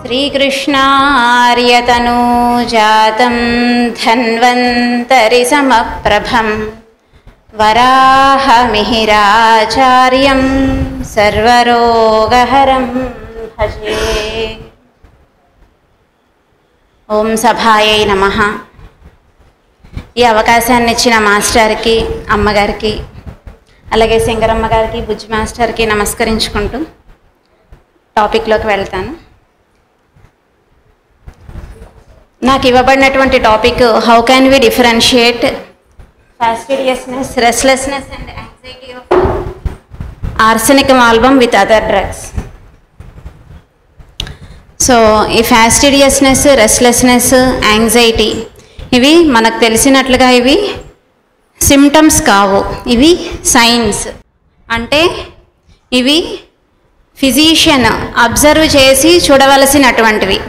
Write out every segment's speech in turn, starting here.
श्रीकृष्णार्यतनूजातं धन्वन्तरि समप्रभं वराहमिहिराचार्यं सर्वरोगहरं भजे। ఓం సభాయై నమః। ఈ అవకాశాన్ని ఇచ్చిన మాస్టర్కి, అమ్మగారికి, అలాగే సింగరమ్మ గారికి, బుజ్జి మాస్టర్కి నమస్కరించుకుంటూ టాపిక్లోకి వెళ్తాను. నాకు ఇవ్వబడినటువంటి topic how can we differentiate fastidiousness, restlessness and anxiety of arsenicum album with other drugs. So ఈ ఫాస్టిడియస్నెస్, రెస్ట్లెస్నెస్, యాంగ్జైటీ ఇవి మనకు తెలిసినట్లుగా ఇవి సిమ్టమ్స్ కావు, ఇవి సైన్స్. అంటే ఇవి ఫిజిషియన్ అబ్జర్వ్ చేసి చూడవలసినటువంటివి.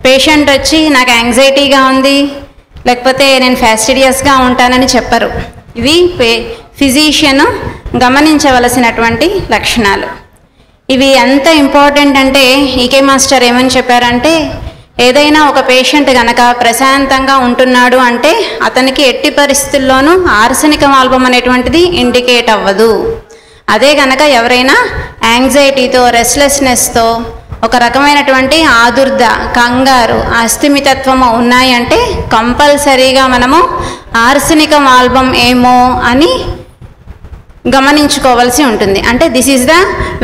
పేషెంట్ వచ్చి నాకు యాంగ్జైటీగా ఉంది, లేకపోతే నేను ఫాస్టిడియస్గా ఉంటానని చెప్పరు. ఇవి ఫిజిషియన్ గమనించవలసినటువంటి లక్షణాలు. ఇవి ఎంత ఇంపార్టెంట్ అంటే ఈకే మాస్టర్ ఏమని చెప్పారంటే, ఏదైనా ఒక పేషెంట్ గనక ప్రశాంతంగా ఉంటున్నాడు అంటే అతనికి ఎట్టి పరిస్థితుల్లోనూ ఆర్సెనికం ఆల్బమ్ అనేటువంటిది ఇండికేట్ అవ్వదు. అదే గనక ఎవరైనా యాంగ్జైటీతో, రెస్ట్లెస్నెస్తో, ఒక రకమైనటువంటి ఆదుర్ద, కంగారు, అస్థిమితత్వము ఉన్నాయంటే కంపల్సరీగా మనము ఆర్సెనికం ఆల్బమ్ ఏమో అని గమనించుకోవాల్సి ఉంటుంది. అంటే this is the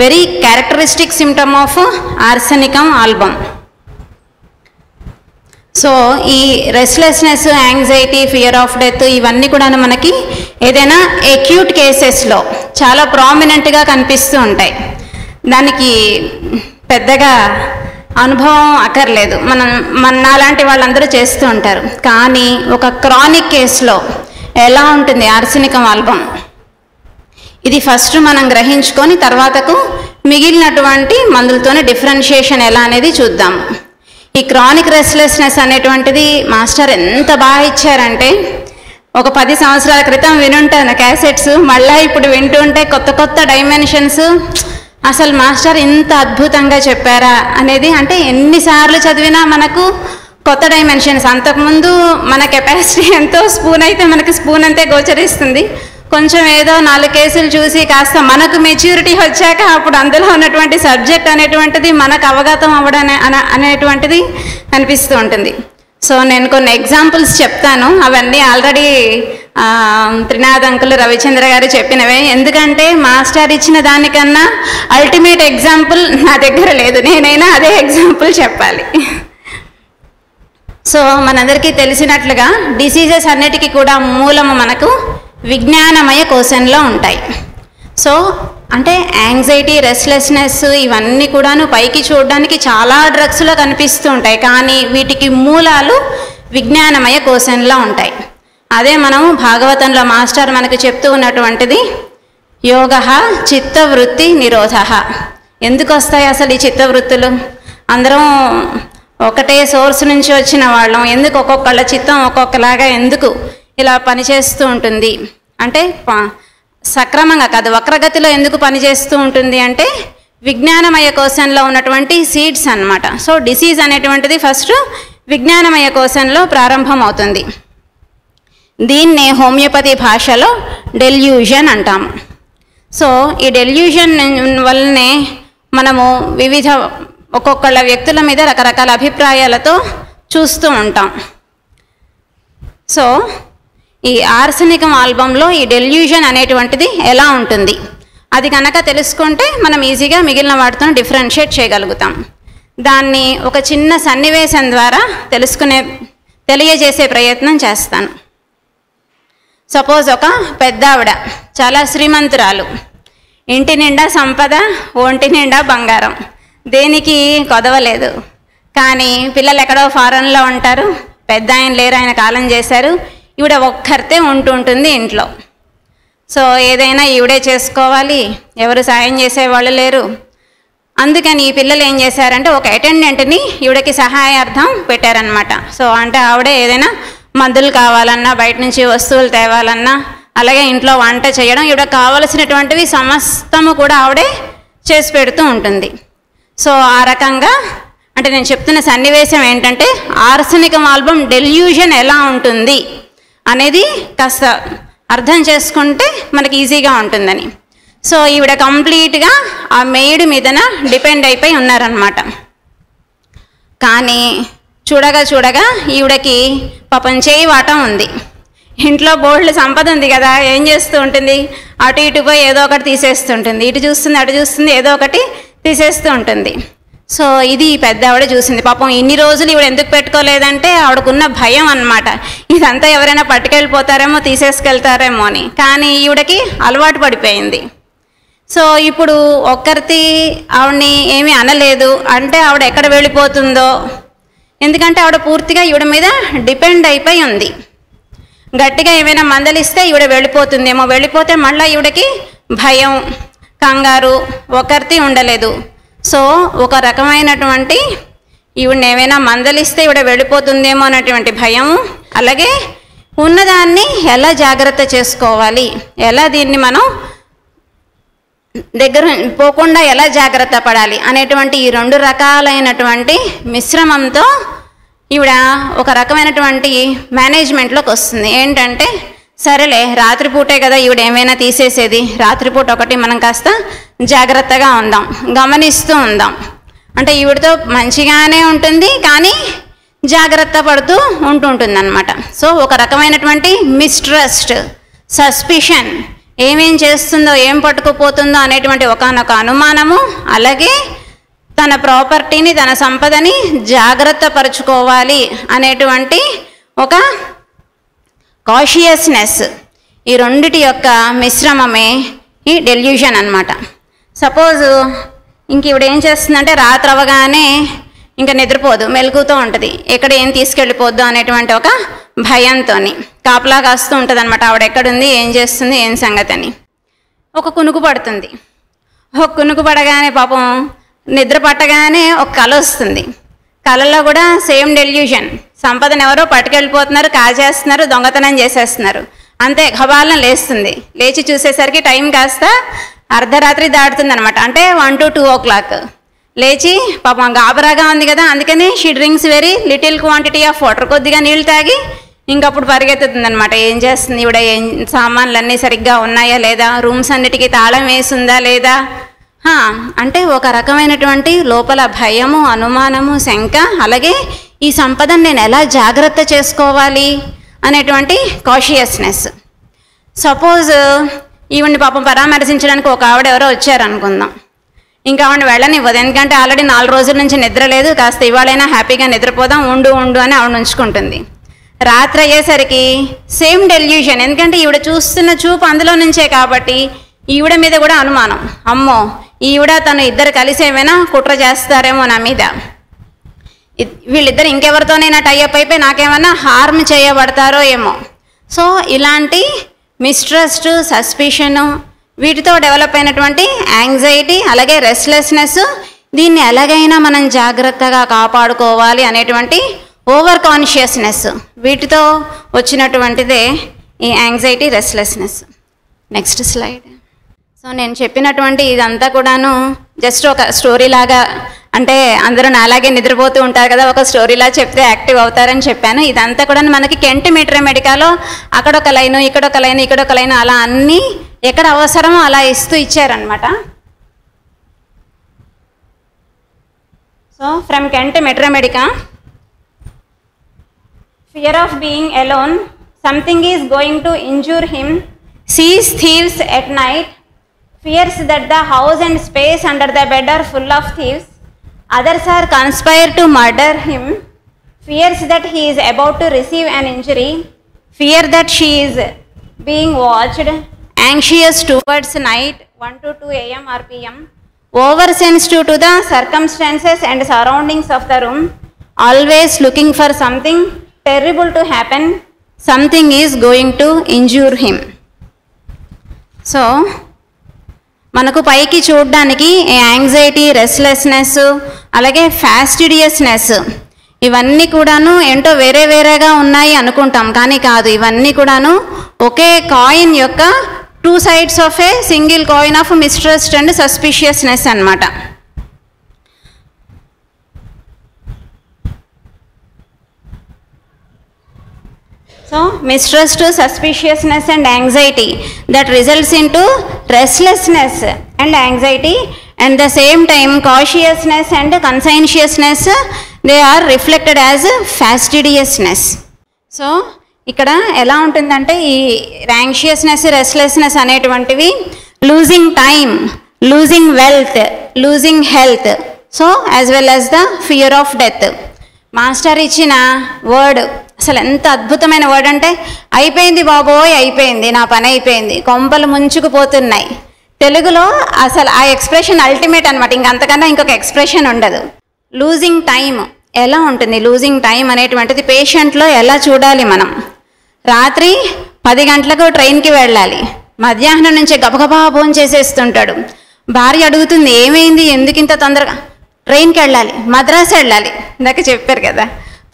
very characteristic symptom of arsenicum album. So ఈ restlessness, anxiety, fear of death ఇవన్నీ కూడా మనకి ఏదైనా అక్యూట్ కేసెస్లో చాలా ప్రామినెంట్గా కనిపిస్తూ ఉంటాయి. దానికి పెద్దగా అనుభవం అక్కర్లేదు, నాలాంటి వాళ్ళందరూ చేస్తూ ఉంటారు. కానీ ఒక క్రానిక్ కేసులో ఎలా ఉంటుంది ఆర్సెనికం ఆల్బమ్, ఇది ఫస్ట్ మనం గ్రహించుకొని తర్వాతకు మిగిలినటువంటి మందులతోనే డిఫరెన్షియేషన్ ఎలా అనేది చూద్దాం. ఈ క్రానిక్ రెస్ట్లెస్నెస్ అనేటువంటిది మాస్టర్ ఎంత బాగా ఇచ్చారంటే, ఒక 10 సంవత్సరాల క్రితం వినుంటాను క్యాసెట్స్, మళ్ళీ ఇప్పుడు వింటుంటే కొత్త కొత్త డైమెన్షన్స్. అసలు మాస్టర్ ఇంత అద్భుతంగా చెప్పారా అనేది, అంటే ఎన్నిసార్లు చదివినా మనకు కొత్త డైమెన్షన్స్. అంతకుముందు మన కెపాసిటీ ఎంతో, స్పూన్ అయితే మనకి స్పూన్ అంతే గోచరిస్తుంది. కొంచెం ఏదో 4 కేసులు చూసి కాస్త మనకు మెచ్యూరిటీ వచ్చాక అప్పుడు అందులో ఉన్నటువంటి సబ్జెక్ట్ అనేటువంటిది మనకు అవగతం అవ్వడం అనేటువంటిది కనిపిస్తూ ఉంటుంది. సో నేను కొన్ని ఎగ్జాంపుల్స్ చెప్తాను. అవన్నీ ఆల్రెడీ త్రినాథ్ అంకుల్, రవిచంద్ర గారు చెప్పినవే. ఎందుకంటే మాస్టర్ ఇచ్చిన దానికన్నా అల్టిమేట్ ఎగ్జాంపుల్ నా దగ్గర లేదు, నేనైనా అదే ఎగ్జాంపుల్ చెప్పాలి. సో మనందరికీ తెలిసినట్లుగా డిసీజెస్ అన్నిటికీ కూడా మూలము మనకు విజ్ఞానమయ కోశంలో ఉంటాయి. సో అంటే యాంగ్జైటీ, రెస్ట్లెస్నెస్ ఇవన్నీ కూడాను పైకి చూడడానికి చాలా డ్రగ్స్లో కనిపిస్తూ ఉంటాయి, కానీ వీటికి మూలాలు విజ్ఞానమయ కోశంలో ఉంటాయి. అదే మనము భాగవతంలో మాస్టర్ మనకు చెప్తూ ఉన్నటువంటిది యోగః చిత్తవృత్తి నిరోధః. ఎందుకు వస్తాయి అసలు ఈ చిత్తవృత్తులు? అందరం ఒకటే సోర్స్ నుంచి వచ్చిన వాళ్ళం, ఎందుకు ఒక్కొక్కళ్ళ చిత్తం ఒక్కొక్కలాగా ఎందుకు ఇలా పనిచేస్తూ ఉంటుంది అంటే, సక్రమంగా కాదు వక్రగతిలో ఎందుకు పనిచేస్తూ ఉంటుంది అంటే విజ్ఞానమయ కోశంలో ఉన్నటువంటి సీడ్స్ అన్నమాట. సో డిసీజ్ అనేటువంటిది ఫస్ట్ విజ్ఞానమయ కోశంలో ప్రారంభం అవుతుంది. దీన్నే హోమియోపతి భాషలో డెల్యూజన్ అంటాము. సో ఈ డెల్యూజన్ వల్లనే మనము వివిధ ఒక్కొక్కళ్ళ వ్యక్తుల మీద రకరకాల అభిప్రాయాలతో చూస్తూ ఉంటాం. సో ఈ ఆర్సెనికం ఆల్బంలో ఈ డెల్యూజన్ అనేటువంటిది ఎలా ఉంటుంది, అది కనుక తెలుసుకుంటే మనం ఈజీగా మిగిలిన వాటితో డిఫరెన్షియేట్ చేయగలుగుతాం. దాన్ని ఒక చిన్న సన్నివేశం ద్వారా తెలియజేసే ప్రయత్నం చేస్తాను. సపోజ్ ఒక పెద్ద ఆవిడ, చాలా శ్రీమంతురాలు, ఇంటి నిండా సంపద, ఒంటి నిండా బంగారం, దేనికి కొదవలేదు. కానీ పిల్లలు ఎక్కడో ఫారెన్లో ఉంటారు, పెద్ద ఆయన లేరు, ఆయన కాలం చేశారు, ఈవిడ ఒక్కరితే ఉంటుంది ఇంట్లో. సో ఏదైనా ఈవిడే చేసుకోవాలి, ఎవరు సాయం చేసేవాళ్ళు లేరు. అందుకని ఈ పిల్లలు ఏం చేశారంటే ఒక అటెండెంట్ని ఈవిడకి సహాయార్థం పెట్టారనమాట. సో అంటే ఆవిడే ఏదైనా మందులు కావాలన్నా, బయట నుంచి వస్తువులు తేవాలన్నా, అలాగే ఇంట్లో వంట చేయడం, ఈవిడ కావలసినటువంటివి సమస్తము కూడా ఆవిడే చేసి పెడుతూ ఉంటుంది. సో ఆ రకంగా అంటే నేను చెప్తున్న సన్నివేశం ఏంటంటే ఆర్సనికం ఆల్బమ్ డెల్యూషన్ ఎలా ఉంటుంది అనేది కాస్త అర్థం చేసుకుంటే మనకి ఈజీగా ఉంటుందని. సో ఈవిడ కంప్లీట్గా ఆ మెయిడ్ మీదన డిపెండ్ అయిపోయి ఉన్నారనమాట. కానీ చూడగా ఈవిడకి పాపం చేయి వాటం ఉంది. ఇంట్లో బోల్డ్ సంపద ఉంది కదా, ఏం చేస్తూ ఉంటుంది, అటు ఇటు పోయి ఏదో ఒకటి తీసేస్తుంటుంది, ఇటు చూస్తుంది అటు చూస్తుంది, ఏదో ఒకటి తీసేస్తూ ఉంటుంది. సో ఇది పెద్ద ఆవిడ చూసింది. పాపం ఇన్ని రోజులు ఈవిడ ఎందుకు పెట్టుకోలేదంటే ఆవిడకున్న భయం అన్నమాట, ఇదంతా ఎవరైనా పట్టుకెళ్ళిపోతారేమో తీసేసుకెళ్తారేమో అని. కానీ ఈవిడకి అలవాటు పడిపోయింది. సో ఇప్పుడు ఒక్కరితి ఆవిడని ఏమీ అనలేదు అంటే ఆవిడ ఎక్కడ వెళ్ళిపోతుందో, ఎందుకంటే ఆవిడ పూర్తిగా ఈవిడ మీద డిపెండ్ అయిపోయి ఉంది. గట్టిగా ఏమైనా మందలిస్తే ఈవిడ వెళ్ళిపోతుందేమో, వెళ్ళిపోతే మళ్ళీ ఈవిడకి భయం కంగారు, ఒకరితి ఉండలేదు. సో ఒక రకమైనటువంటి ఈవిడని ఏమైనా మందలిస్తే ఈవిడ వెళ్ళిపోతుందేమో అన్నటువంటి భయం, అలాగే ఉన్నదాన్ని ఎలా జాగ్రత్త చేసుకోవాలి, ఎలా దీన్ని మనం దగ్గర పోకుండా ఎలా జాగ్రత్త పడాలి అనేటువంటి ఈ రెండు రకాలైనటువంటి మిశ్రమంతో ఈవిడ ఒక రకమైనటువంటి మేనేజ్మెంట్లోకి వస్తుంది. ఏంటంటే సరేలే రాత్రిపూటే కదా ఈవిడ ఏమైనా తీసేసేది, రాత్రిపూట ఒకటి మనం కాస్త జాగ్రత్తగా ఉందాం, గమనిస్తూ ఉందాం. అంటే ఈవిడతో మంచిగానే ఉంటుంది కానీ జాగ్రత్త పడుతూ ఉంటుంటుంది అన్నమాట. సో ఒక రకమైనటువంటి మిస్ట్రస్ట్, సస్పిషన్, ఏమేం చేస్తుందో ఏం పట్టుకుపోతుందో అనేటువంటి ఒకానొక అనుమానము, అలాగే తన ప్రాపర్టీని తన సంపదని జాగ్రత్త పరుచుకోవాలి అనేటువంటి ఒక కాషియస్నెస్, ఈ రెండిటి యొక్క మిశ్రమమే ఈ డెల్యూషన్ అన్నమాట. సపోజ్ ఇంక ఈవిడ ఏం చేస్తుందంటే రాత్రి అవ్వగానే ఇంకా నిద్రపోదు, మెలకుతూ ఉంటుంది, ఎక్కడ ఏం తీసుకెళ్ళిపోద్దు అనేటువంటి ఒక భయంతో కాపలా కాస్తూ ఉంటుంది అనమాట. ఆవిడ ఎక్కడుంది, ఏం చేస్తుంది, ఏం సంగతి అని. ఒక కునుకు పడుతుంది. ఒక కునుకు పడగానే పాపం నిద్ర పట్టగానే ఒక కల వస్తుంది. కళలో కూడా సేమ్ డెల్యూషన్, సంపదను ఎవరో పట్టుకెళ్ళిపోతున్నారు, కాజేస్తున్నారు, దొంగతనం చేసేస్తున్నారు. అంతే గబాలను లేస్తుంది. లేచి చూసేసరికి టైం కాస్త అర్ధరాత్రి దాటుతుంది అనమాట, అంటే 1 to 2 o'clock. లేచి పాపం గాబరాగా ఉంది కదా, అందుకని she drinks very little quantity of water, కొద్దిగా నీళ్ళు తాగి ఇంకప్పుడు పరిగెత్తుతుంది అనమాట. ఏం చేస్తుంది ఈవిడ, ఏం సామాన్లన్నీ సరిగ్గా ఉన్నాయా లేదా, రూమ్స్ అన్నిటికీ తాళం వేసిందా లేదా, అంటే ఒక రకమైనటువంటి లోపల భయము, అనుమానము, శంక, అలాగే ఈ సంపదను నేను ఎలా జాగ్రత్త చేసుకోవాలి అనేటువంటి కాషియస్నెస్. సపోజ్ ఈవిడ్ని పాపం పరామర్శించడానికి ఒక ఆవిడ ఎవరో వచ్చారనుకుందాం, ఇంకా ఆవిడని వెళ్ళనివ్వదు, ఎందుకంటే ఆల్రెడీ 4 రోజుల నుంచి నిద్ర లేదు, కాస్త ఇవాళైనా హ్యాపీగా నిద్రపోదాం, ఉండు అని ఆవిడ ఉంచుకుంటుంది. రాత్రి అయ్యేసరికి సేమ్ డెల్యూషన్, ఎందుకంటే ఈవిడ చూస్తున్న చూపు అందులో నుంచే కాబట్టి ఈవిడ మీద కూడా అనుమానం, అమ్మో ఈవిడ తను ఇద్దరు కలిసి ఏమైనా కుట్ర చేస్తారేమో నా మీద, వీళ్ళిద్దరు ఇంకెవరితోనైనా టైఅప్ అయిపోయి నాకేమైనా హార్మ్ చేయబడతారో ఏమో. సో ఇలాంటి మిస్ట్రస్ట్, సస్పిషను, వీటితో డెవలప్ అయినటువంటి యాంగ్జైటీ, అలాగే రెస్ట్లెస్నెస్, దీన్ని ఎలాగైనా మనం జాగ్రత్తగా కాపాడుకోవాలి అనేటువంటి ఓవర్ కాన్షియస్నెస్, వీటితో వచ్చినటువంటిదే ఈ anxiety, restlessness. Next slide. So నేను చెప్పినటువంటి ఇదంతా కూడాను జస్ట్ ఒక స్టోరీ లాగా, అంటే అందరూ నాలాగే నిద్రపోతూ ఉంటారు కదా, ఒక స్టోరీలా చెప్తే యాక్టివ్ అవుతారని చెప్పాను. ఇదంతా కూడా మనకి కెంట్ మెట్రమెడికాలో అక్కడొక లైను, ఇక్కడొక లైను, ఇక్కడొక లైను, అలా అన్నీ ఎక్కడ అవసరమో అలా ఇస్తూ ఇచ్చారనమాట. So from Kent materia medica, fear of being alone, something is going to injure him, sees thieves at night, fears that the house and space under the bed are full of thieves, others are conspire to murder him, fears that he is about to receive an injury, fear that she is being watched, anxious towards night 1 to 2 a.m. or p.m., oversensitive to the circumstances and surroundings of the room, always looking for something terrible to happen, something is going to injure him. So మనకు పైకి చూడడానికి anxiety, restlessness, అలాగే ఫ్యాస్టిడియస్నెస్, ఇవన్నీ కూడాను ఏంటో వేరే వేరేగా ఉన్నాయి అనుకుంటాం, కానీ కాదు, ఇవన్నీ కూడాను ఒకే కాయిన్ యొక్క 2 sides of a single coin of mistrust and suspiciousness అన్నమాట. So mistrust, suspiciousness and anxiety that results into restlessness and anxiety, and the same time cautiousness and conscientiousness, they are reflected as fastidiousness. So ఇక్కడ ఎలా ఉంటుందంటే ఈ anxiousness, restlessness అనేటువంటివి losing time, losing wealth, losing health, so as well as the fear of death. Master ఇచ్చిన word అసలు ఎంత అద్భుతమైన word అంటే, అయిపోయింది బాబోయ్, అయిపోయింది, నా పని అయిపోయింది, కొంపలు ముంచుకుపోతున్నాయి. తెలుగులో అసలు ఆ ఎక్స్ప్రెషన్ అల్టిమేట్ అనమాట, ఇంకంతకన్నా ఇంకొక ఎక్స్ప్రెషన్ ఉండదు. లూజింగ్ టైమ్ ఎలా ఉంటుంది? లూజింగ్ టైం అనేటువంటిది పేషెంట్లో ఎలా చూడాలి మనం? రాత్రి 10 గంటలకు ట్రైన్కి వెళ్ళాలి, మధ్యాహ్నం నుంచి గబగబా భోజనం చేసేస్తుంటాడు. భార్య అడుగుతుంది, ఏమైంది, ఎందుకు ఇంత తొందరగా? ట్రైన్కి వెళ్ళాలి, మద్రాసు వెళ్ళాలి, ఇందాక చెప్పారు కదా,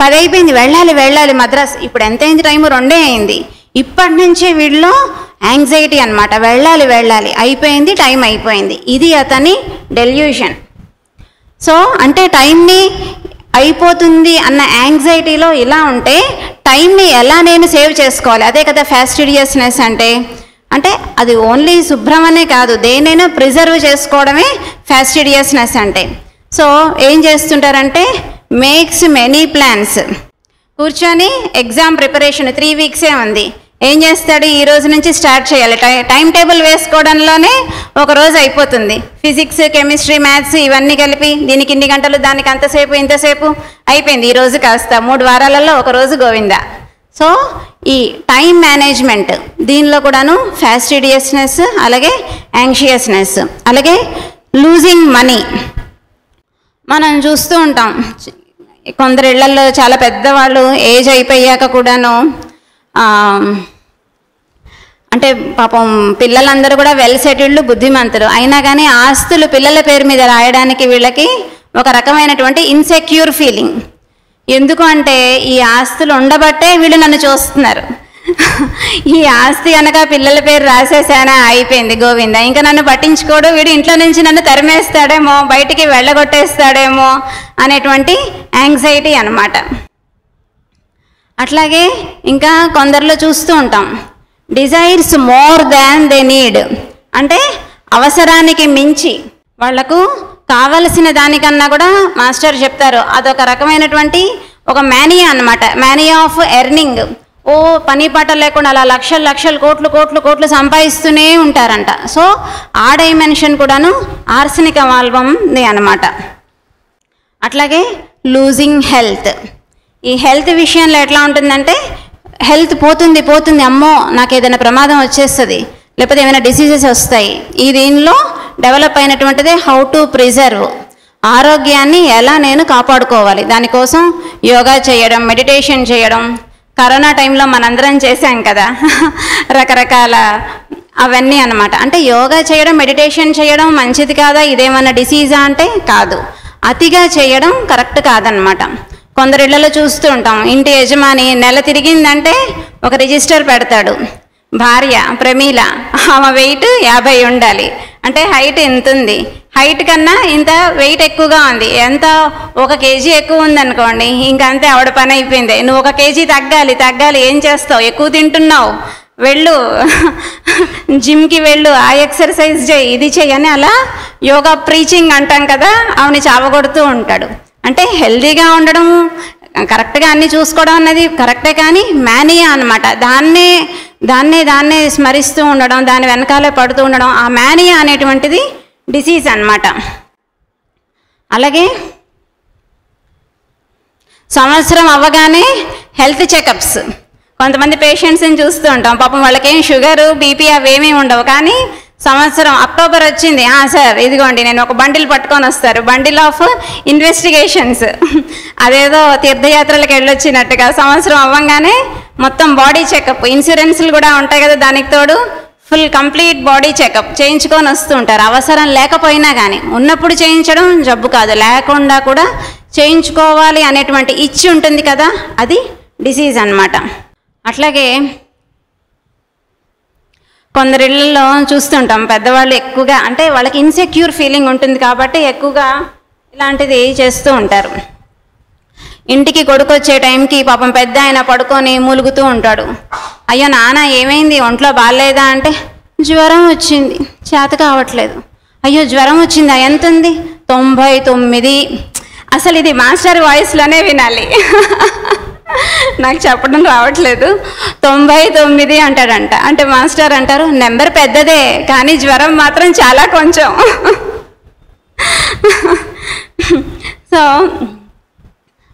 10 అయిపోయింది, వెళ్ళాలి మద్రాసు. ఇప్పుడు ఎంత అయింది? టైము 2 అయింది. ఇప్పటి నుంచే వీళ్ళలో యాంగ్జైటీ అనమాట, వెళ్ళాలి, అయిపోయింది, టైం అయిపోయింది. ఇది అతని డెల్యూషన్. సో అంటే టైంని అయిపోతుంది అన్న యాంగ్జైటీలో ఇలా ఉంటే టైంని ఎలా నేను సేవ్ చేసుకోవాలి, అదే కదా ఫాస్టిడియస్నెస్ అంటే. అంటే అది ఓన్లీ శుభ్రమనే కాదు, దేనైనా ప్రిజర్వ్ చేసుకోవడమే ఫాస్టిడియస్నెస్ అంటే. సో ఏం చేస్తుంటారంటే మేక్స్ మెనీ ప్లాన్స్. కూర్చొని ఎగ్జామ్ ప్రిపరేషన్ 3 వీక్సే ఉంది, ఏం చేస్తాడు, ఈ రోజు నుంచి స్టార్ట్ చేయాలి. టైం టేబుల్ వేసుకోవడంలోనే ఒక రోజు అయిపోతుంది. ఫిజిక్స్, కెమిస్ట్రీ, మ్యాథ్స్ ఇవన్నీ కలిపి దీనికి ఇన్ని గంటలు, దానికి అంతసేపు, ఇంతసేపు అయిపోయింది. ఈ రోజు కాస్త 3 వారాలలో ఒక రోజు గోవిందా. సో ఈ టైం మేనేజ్మెంట్ దీనిలో కూడాను ఫాస్టిడియస్నెస్, అలాగే యాంగ్షియస్నెస్, అలాగే లూజింగ్ మనీ మనం చూస్తూ ఉంటాం. కొందరు ఇళ్లలో చాలా పెద్దవాళ్ళు ఏజ్ అయిపోయాక కూడాను అంటే పాపం పిల్లలందరూ కూడా వెల్ సెటిల్డ్, బుద్ధిమంతులు అయినా కానీ ఆస్తులు పిల్లల పేరు మీద రాయడానికి వీళ్ళకి ఒక రకమైనటువంటి ఇన్సెక్యూర్ ఫీలింగ్. ఎందుకు అంటే ఈ ఆస్తులు ఉండబట్టే వీళ్ళు నన్ను చూస్తున్నారు. ఈ ఆస్తి కనుక పిల్లల పేరు రాసేసానా, అయిపోయింది గోవిందా, ఇంకా నన్ను పట్టించుకోడు, వీడు ఇంట్లో నుంచి నన్ను తరిమేస్తాడేమో, బయటికి వెళ్ళగొట్టేస్తాడేమో అనేటువంటి యాంగ్జైటీ అన్నమాట. అట్లాగే ఇంకా కొందరిలో చూస్తూ ఉంటాం desires more than they need, అంటే అవసరానికి మించి వాళ్లకు కావలసిన దానికన్నా కూడా మాస్టర్ చెప్తారు అదొక రకమైనటువంటి ఒక మేనియా అన్నమాట, మేనియా ఆఫ్ ఎర్నింగ్. ఓ పని పాట లేకుండా అలా లక్షలు కోట్లు సంపాదిస్తూనే ఉంటారంట. సో ఆ డైమెన్షన్ కూడాను ఆర్సనిక్ ఆల్బమ్ది అన్నమాట. అట్లాగే లూజింగ్ హెల్త్. ఈ హెల్త్ విషయంలో ఎట్లా ఉంటుందంటే హెల్త్ పోతుంది, అమ్మో నాకు ఏదైనా ప్రమాదం వచ్చేస్తుంది, లేకపోతే ఏమైనా డిసీజెస్ వస్తాయి. ఈ దీనిలో డెవలప్ అయినటువంటిదే హౌ టు ప్రిజర్వ్, ఆరోగ్యాన్ని ఎలా నేను కాపాడుకోవాలి, దానికోసం యోగా చేయడం, మెడిటేషన్ చేయడం. కరోనా టైంలో మనందరం చేశాం కదా రకరకాల అవన్నీ అన్నమాట. అంటే యోగా చేయడం, మెడిటేషన్ చేయడం మంచిది కాదా, ఇదేమన్నా డిసీజా అంటే కాదు, అతిగా చేయడం కరెక్ట్ కాదనమాట. కొందరు ఇళ్లలో చూస్తూ ఉంటాం, ఇంటి యజమాని నెల తిరిగిందంటే ఒక రిజిస్టర్ పెడతాడు, భార్య ప్రమీల ఆమె వెయిట్ 50 ఉండాలి, అంటే హైట్ ఎంత ఉంది, హైట్ కన్నా ఇంత వెయిట్ ఎక్కువగా ఉంది, ఎంత 1 కేజీ ఎక్కువ ఉందనుకోండి, ఇంకంతే ఆవిడ పని అయిపోయింది. నువ్వు 1 కేజీ తగ్గాలి, ఏం చేస్తావు, ఎక్కువ తింటున్నావు, వెళ్ళు జిమ్కి వెళ్ళు, ఆ ఎక్సర్సైజ్ చేయి, ఇది చెయ్యి అని అలా యోగా ప్రీచింగ్ అంటాం కదా, ఆమెని చావగొడుతూ ఉంటాడు. అంటే హెల్దీగా ఉండడం, కరెక్ట్గా అన్నీ చూసుకోవడం అన్నది కరెక్టే, కానీ మేనియా అన్నమాట, దాన్నే స్మరిస్తూ ఉండడం, దాని వెనకాలే పడుతూ ఉండడం, ఆ మేనియా అనేటువంటిది డిసీజ్ అన్నమాట. అలాగే సంవత్సరం అవ్వగానే హెల్త్ చెకప్స్. కొంతమంది పేషెంట్స్ని చూస్తూ ఉంటాం, పాపం వాళ్ళకేం షుగరు, బీపీ అవేమీ ఉండవు, కానీ సంవత్సరం అక్టోబర్ వచ్చింది, సార్ ఇదిగోండి నేను ఒక బండిల్ పట్టుకొని వస్తారు, బండిల్ ఆఫ్ ఇన్వెస్టిగేషన్స్. అదేదో తీర్థయాత్రలకు వెళ్ళొచ్చినట్టుగా సంవత్సరం అవ్వగానే మొత్తం బాడీ చెకప్, ఇన్సూరెన్స్లు కూడా ఉంటాయి కదా, దానికి తోడు ఫుల్ కంప్లీట్ బాడీ చెకప్ చేయించుకొని వస్తూ ఉంటారు. అవసరం లేకపోయినా కానీ, ఉన్నప్పుడు చేయించడం జబ్బు కాదు, లేకుండా కూడా చేయించుకోవాలి అనేటువంటి ఇచ్చి ఉంటుంది కదా, అది డిసీజ్ అన్నమాట. అట్లాగే కొందరిళ్ళల్లో చూస్తుంటాం, పెద్దవాళ్ళు ఎక్కువగా అంటే వాళ్ళకి ఇన్సెక్యూర్ ఫీలింగ్ ఉంటుంది కాబట్టి ఎక్కువగా ఇలాంటిది చేస్తూ ఉంటారు. ఇంటికి కొడుకు వచ్చే టైంకి పాపం పెద్ద ఆయన పడుకొని మూలుగుతూ ఉంటాడు. అయ్యో నాన్న ఏమైంది, ఒంట్లో బాగాలేదా అంటే జ్వరం వచ్చింది, చేత కావట్లేదు. అయ్యో జ్వరం వచ్చిందా, ఎంత ఉంది, 99. అసలు ఇది మాస్టర్ వాయిస్లోనే వినాలి. నాకు చెప్పడం రావట్లేదు. 99 అంటాడంట. అంటే మాస్టర్ అంటారు నెంబర్ పెద్దదే కానీ జ్వరం మాత్రం చాలా కొంచెం. సో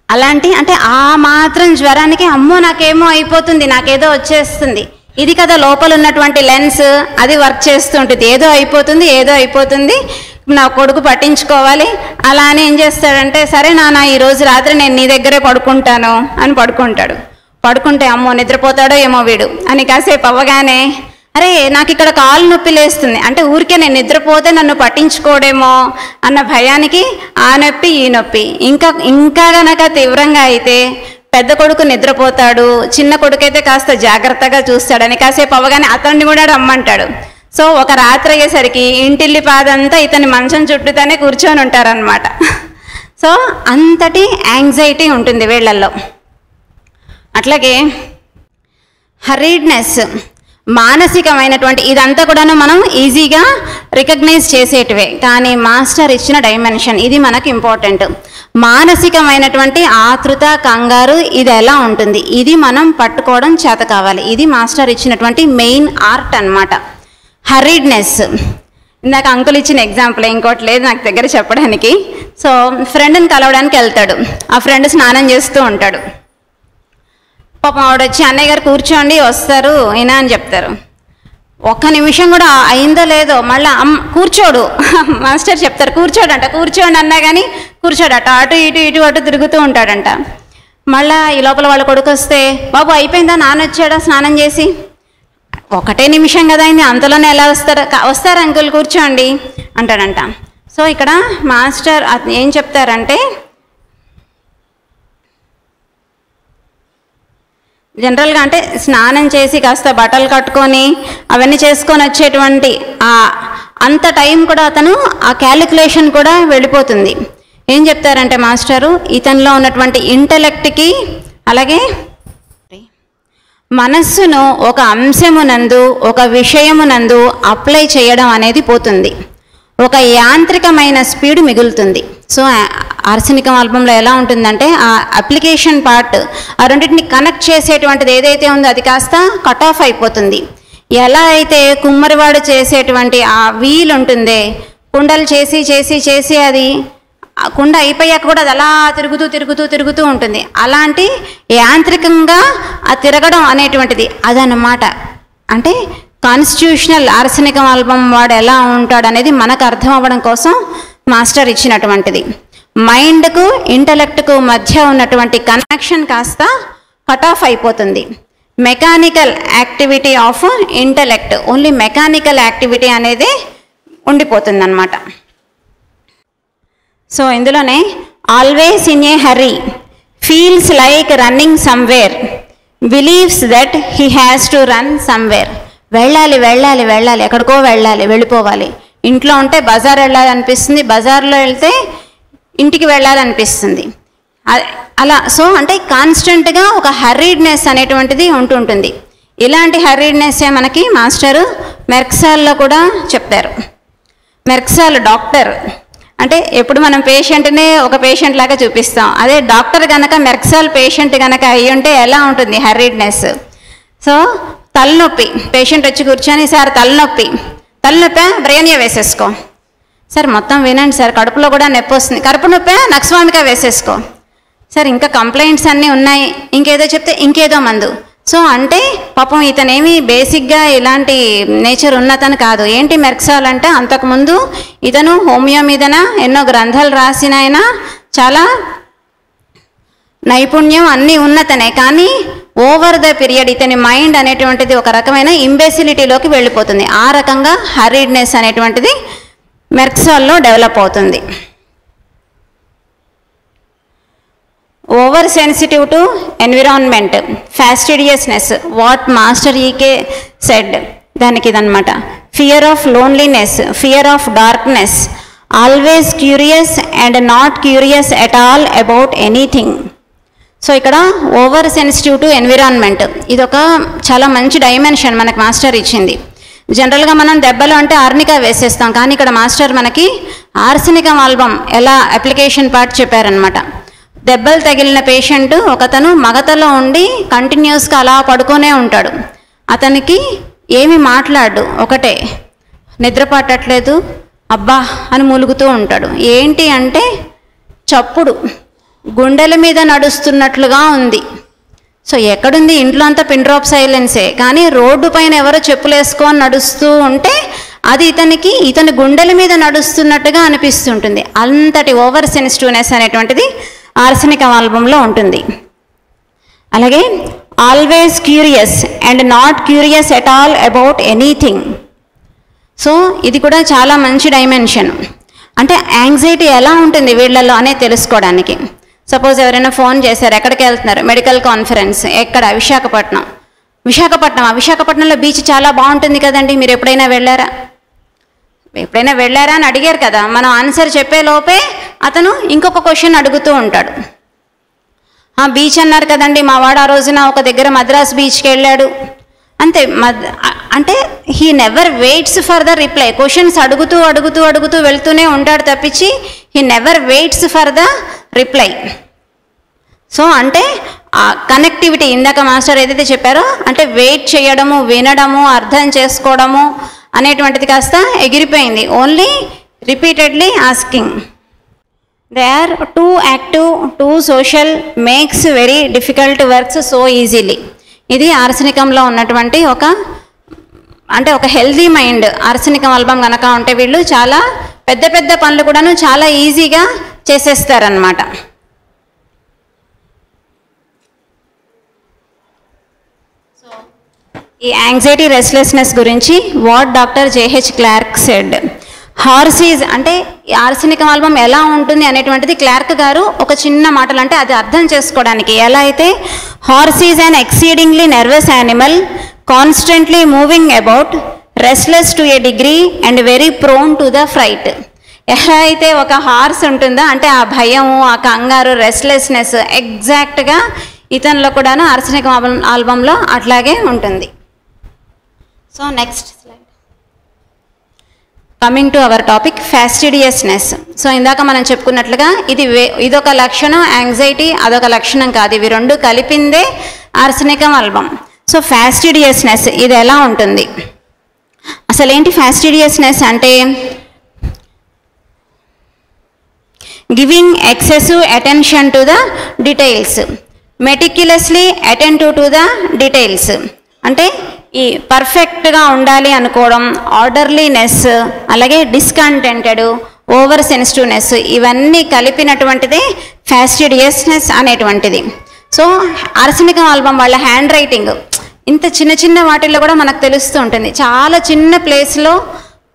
అలాంటి అంటే ఆ మాత్రం జ్వరానికి అమ్మో నాకేమో అయిపోతుంది, నాకేదో వచ్చేస్తుంది, ఇది కదా లోపల ఉన్నటువంటి లెన్స్, అది వర్క్ చేస్తుంటుంది. ఏదో అయిపోతుంది, నా కొడుకు పట్టించుకోవాలి. అలా అని ఏం చేస్తాడంటే సరే నాన్న ఈరోజు రాత్రి నేను నీ దగ్గరే పడుకుంటాను అని పడుకుంటాడు. పడుకుంటే అమ్మో నిద్రపోతాడో ఏమో వీడు అని కాసేపు అవ్వగానే అరే నాకు ఇక్కడ కాలు నొప్పి లేస్తుంది అంటే ఊరికే నేను నిద్రపోతే నన్ను పట్టించుకోడేమో అన్న భయానికి ఆ నొప్పి ఈ నొప్పి. ఇంకా గనక తీవ్రంగా అయితే పెద్ద కొడుకు నిద్రపోతాడు, చిన్న కొడుకైతే కాస్త జాగ్రత్తగా చూస్తాడని కాసేపు అవ్వగానే అతన్ని కూడా రమ్మంటాడు. సో ఒక రాత్రి అయ్యేసరికి ఇంటిల్లి పాదంతా ఇతని మంచం చుట్టూతానే కూర్చొని ఉంటారనమాట. సో అంతటి యాంగ్జైటీ ఉంటుంది వీళ్ళల్లో. అట్లాగే హరీడ్నెస్, మానసికమైనటువంటి ఇదంతా కూడాను మనం ఈజీగా రికగ్నైజ్ చేసేటివే, కానీ మాస్టర్ ఇచ్చిన డైమెన్షన్ ఇది మనకు ఇంపార్టెంట్. మానసికమైనటువంటి ఆతృత, కంగారు ఇది ఎలా ఉంటుంది, ఇది మనం పట్టుకోవడం చేత కావాలి. ఇది మాస్టర్ ఇచ్చినటువంటి మెయిన్ ఆర్ట్ అన్నమాట. హరీడ్నెస్ ఇందాక అంకుల్ ఇచ్చిన ఎగ్జాంపుల్, ఇంకోటి లేదు నాకు దగ్గర చెప్పడానికి. సో ఫ్రెండ్ని కలవడానికి వెళ్తాడు, ఆ ఫ్రెండ్ స్నానం చేస్తూ ఉంటాడు. పాపం ఆవిడ వచ్చి అన్నయ్య గారు కూర్చోండి వస్తారు అయినా అని చెప్తారు. ఒక్క నిమిషం కూడా అయిందో లేదో మళ్ళీ కూర్చోడు. మాస్టర్ చెప్తారు కూర్చోడంట, కూర్చోండి అన్నా కానీ కూర్చోడట, అటు ఇటు తిరుగుతూ ఉంటాడంట. మళ్ళీ ఈ లోపల వాళ్ళ కొడుకు వస్తే బాబు అయిపోయిందా, నాన్న వచ్చాడా స్నానం చేసి, ఒకటే నిమిషం కదా అయింది అంతలోనే ఎలా వస్తారు అంకుల్ కూర్చోండి అంటాడంట. సో ఇక్కడ మాస్టర్ ఏం చెప్తారంటే జనరల్గా అంటే స్నానం చేసి కాస్త బట్టలు కట్టుకొని అవన్నీ చేసుకొని వచ్చేటువంటి అంత టైం కూడా అతను ఆ క్యాలిక్యులేషన్ కూడా వెళ్ళిపోతుంది. ఏం చెప్తారంటే మాస్టరు ఇతనిలో ఉన్నటువంటి ఇంటలెక్ట్కి అలాగే మనస్సును ఒక అంశమునందు ఒక విషయమునందు అప్లై చేయడం అనేది పోతుంది, ఒక యాంత్రికమైన స్పీడ్ మిగులుతుంది. సో ఆర్సెనికం ఆల్బంలో ఎలా ఉంటుందంటే ఆ అప్లికేషన్ పార్ట్, ఆ రెండింటిని కనెక్ట్ చేసేటువంటిది ఏదైతే ఉందో అది కాస్త కట్ ఆఫ్ అయిపోతుంది. ఎలా అయితే కుమ్మరివాడు చేసేటువంటి ఆ వీల్ ఉంటుందే, కుండలు చేసి చేసి చేసి అది కుండ అయిపోయాక కూడా అది అలా తిరుగుతూ ఉంటుంది. అలాంటి యాంత్రికంగా ఆ తిరగడం అనేటువంటిది అదన్నమాట. అంటే కాన్స్టిట్యూషనల్ ఆర్సెనికం ఆల్బం వాడు ఎలా ఉంటాడు అనేది మనకు అర్థం అవ్వడం కోసం మాస్టర్ ఇచ్చినటువంటిది. మైండ్కు ఇంటలెక్ట్కు మధ్య ఉన్నటువంటి కనెక్షన్ కాస్త కట్ ఆఫ్ అయిపోతుంది. Mechanical activity of intellect, only mechanical activity అనేది ఉండిపోతుంది అన్నమాట. సో ఇందులోనే always in a hurry, feels like running somewhere, believes that he has to run somewhere. వెళ్ళాలి ఎక్కడికో వెళ్ళిపోవాలి. ఇంట్లో ఉంటే బజార్ వెళ్ళాలనిపిస్తుంది, బజార్లో వెళ్తే ఇంటికి వెళ్ళాలనిపిస్తుంది అలా. సో అంటే కాన్స్టెంట్గా ఒక హర్రీడ్నెస్ అనేటువంటిది ఉంటుంటుంది. ఇలాంటి హర్రీడ్నెస్సే మనకి మాస్టరు మెర్క్సాల్లో కూడా చెప్తారు. మెర్క్సాల్ డాక్టర్ అంటే ఎప్పుడు మనం పేషెంట్నే ఒక పేషెంట్ లాగా చూపిస్తాం, అదే డాక్టర్ కనుక మెర్క్సాల్ పేషెంట్ కనుక అయ్యి ఉంటే ఎలా ఉంటుంది హర్రీడ్నెస్. సో తలనొప్పి, పేషెంట్ వచ్చి కూర్చొని సార్ తలనొప్పి బ్రెయినియా వేసేసుకో, సార్ మొత్తం వినండి సార్ కడుపులో కూడా నొప్పి వస్తుంది, కడుపు నొప్పి నక్స్వామికా వేసేసుకో, సార్ ఇంకా కంప్లైంట్స్ అన్నీ ఉన్నాయి, ఇంకేదో చెప్తే ఇంకేదో మందు. సో అంటే పాపం ఇతనేమి బేసిక్గా ఇలాంటి నేచర్ ఉన్నతను కాదు. ఏంటి మెర్క్సాల్ అంటే అంతకుముందు ఇతను హోమియో మీదన ఎన్నో గ్రంథాలు రాసిన ఆయన, చాలా నైపుణ్యం అన్నీ ఉన్నతనే, కానీ ఓవర్ ద పీరియడ్ ఇతని మైండ్ అనేటువంటిది ఒక రకమైన ఇంబెసిలిటీలోకి వెళ్ళిపోతుంది. ఆ రకంగా హర్రీడ్నెస్ అనేటువంటిది మెర్క్సాల్లో డెవలప్ అవుతుంది. Over sensitive to environment, fastidiousness, what master EK said, దానికి ఇదనమాట. Fear of loneliness, fear of darkness, always curious and not curious at all about anything, so ఇక్కడ ఓవర్ సెన్సిటివ్ టు ఎన్విరాన్మెంట్, ఇది ఒక చాలా మంచి డైమెన్షన్ మనకు master ఇచ్చింది. జనరల్గా మనం దెబ్బలు అంటే ఆర్నికా వేసేస్తాం, కానీ ఇక్కడ మాస్టర్ మనకి ఆర్సెనికం ఆల్బమ్ ఎలా అప్లికేషన్ పార్ట్ చెప్పారనమాట. దెబ్బలు తగిలిన పేషెంట్ ఒకతను మగతలో ఉండి కంటిన్యూస్గా అలా పడుకొనే ఉంటాడు. అతనికి ఏమి మాట్లాడు, ఒకటే నిద్ర పట్టట్లేదు, అబ్బా అని మూలుగుతూ ఉంటాడు. ఏంటి అంటే చప్పుడు గుండెల మీద నడుస్తున్నట్లుగా ఉంది. సో ఎక్కడుంది, ఇంట్లో అంతా పిన్ డ్రాప్ సైలెన్సే, కానీ రోడ్డు పైన ఎవరో చెప్పులేసుకొని నడుస్తూ ఉంటే అది ఇతని గుండెల మీద నడుస్తున్నట్టుగా అనిపిస్తుంటుంది. అంతటి ఓవర్ సెన్సిటివ్నెస్ అనేటువంటిది ఆర్సెనికం ఆల్బంలో ఉంటుంది. అలాగే always curious and not curious at all about anything. So ఇది కూడా చాలా మంచి డైమెన్షన్. అంటే యాంగ్జైటీ ఎలా ఉంటుంది వీళ్ళల్లో అనేది తెలుసుకోవడానికి. సపోజ్ ఎవరైనా ఫోన్ చేశారు, ఎక్కడికి వెళ్తున్నారు, మెడికల్ కాన్ఫరెన్స్, ఎక్కడ, విశాఖపట్నంలో బీచ్ చాలా బాగుంటుంది కదండి, మీరు ఎప్పుడైనా వెళ్ళారా అని అడిగారు కదా. మనం ఆన్సర్ చెప్పే లోపే అతను ఇంకొక క్వశ్చన్ అడుగుతూ ఉంటాడు. బీచ్ అన్నారు కదండి, మా వాడు ఆ రోజున ఒక దగ్గర మద్రాస్ బీచ్కి వెళ్ళాడు అంతే. అంటే he never weights for the reply. Questions అడుగుతూ వెళ్తూనే ఉంటాడు తప్పించి he never weights for the reply. So అంటే ఆ కనెక్టివిటీ ఇందాక మాస్టర్ ఏదైతే చెప్పారో, అంటే వెయిట్ చేయడము, వినడము, అర్థం చేసుకోవడము అనేటువంటిది కాస్త ఎగిరిపోయింది. Only repeatedly asking. They are too active, too social, makes very difficult works so easily. ఇది ఆర్సెనికంలో ఉన్నటువంటి ఒక హెల్దీ మైండ్. ఆర్సెనికం ఆల్బమ్ కనుక ఉంటే వీళ్ళు చాలా పెద్ద పనులు కూడాను చాలా ఈజీగా చేసేస్తారనమాట. సో ఈ యాంగ్జైటీ రెస్ట్లెస్నెస్ గురించి what doctor JH Clarke said. Horses అంటే ఆర్సెనికం ఆల్బమ్ ఎలా ఉంటుంది అనేటువంటిది క్లార్క్ గారు ఒక చిన్న మాటలు, అంటే అది అర్థం చేసుకోవడానికి ఎలా అయితే, horses an exceedingly nervous animal, constantly moving about, restless to a degree and very prone to the fright. ఎలా అయితే ఒక హార్స్ ఉంటుందో, అంటే ఆ భయము, ఆ కంగారు, రెస్ట్లెస్నెస్ ఎగ్జాక్ట్గా ఇతనిలో కూడాను ఆర్సెనికం ఆల్బంలో అట్లాగే ఉంటుంది. So next slide. Coming to our topic, fastidiousness. So ఇందాక మనం చెప్పుకున్నట్లుగా ఇదొక లక్షణం, యాంగ్జైటీ అదొక లక్షణం కాదు, ఇవి రెండు కలిపిందే ఆర్సెనికం ఆల్బమ్. సో ఫ్యాస్టిడియస్నెస్ ఇది ఎలా ఉంటుంది, అసలు ఏంటి ఫ్యాస్టిడియస్నెస్ అంటే? Giving excessive attention to the details, meticulously attentive to the details. అంటే ఈ పర్ఫెక్ట్గా ఉండాలి అనుకోవడం, ఆర్డర్లీనెస్, అలాగే డిస్కంటెంటెడ్, ఓవర్ సెన్సిటివ్నెస్, ఇవన్నీ కలిపినటువంటిది ఫ్యాస్టిడియస్నెస్ అనేటువంటిది. సో ఆర్సెనికం ఆల్బమ్ వాళ్ళ హ్యాండ్ రైటింగ్ ఇంత చిన్న వాటిల్లో కూడా మనకు తెలుస్తూ ఉంటుంది. చాలా చిన్న ప్లేస్లో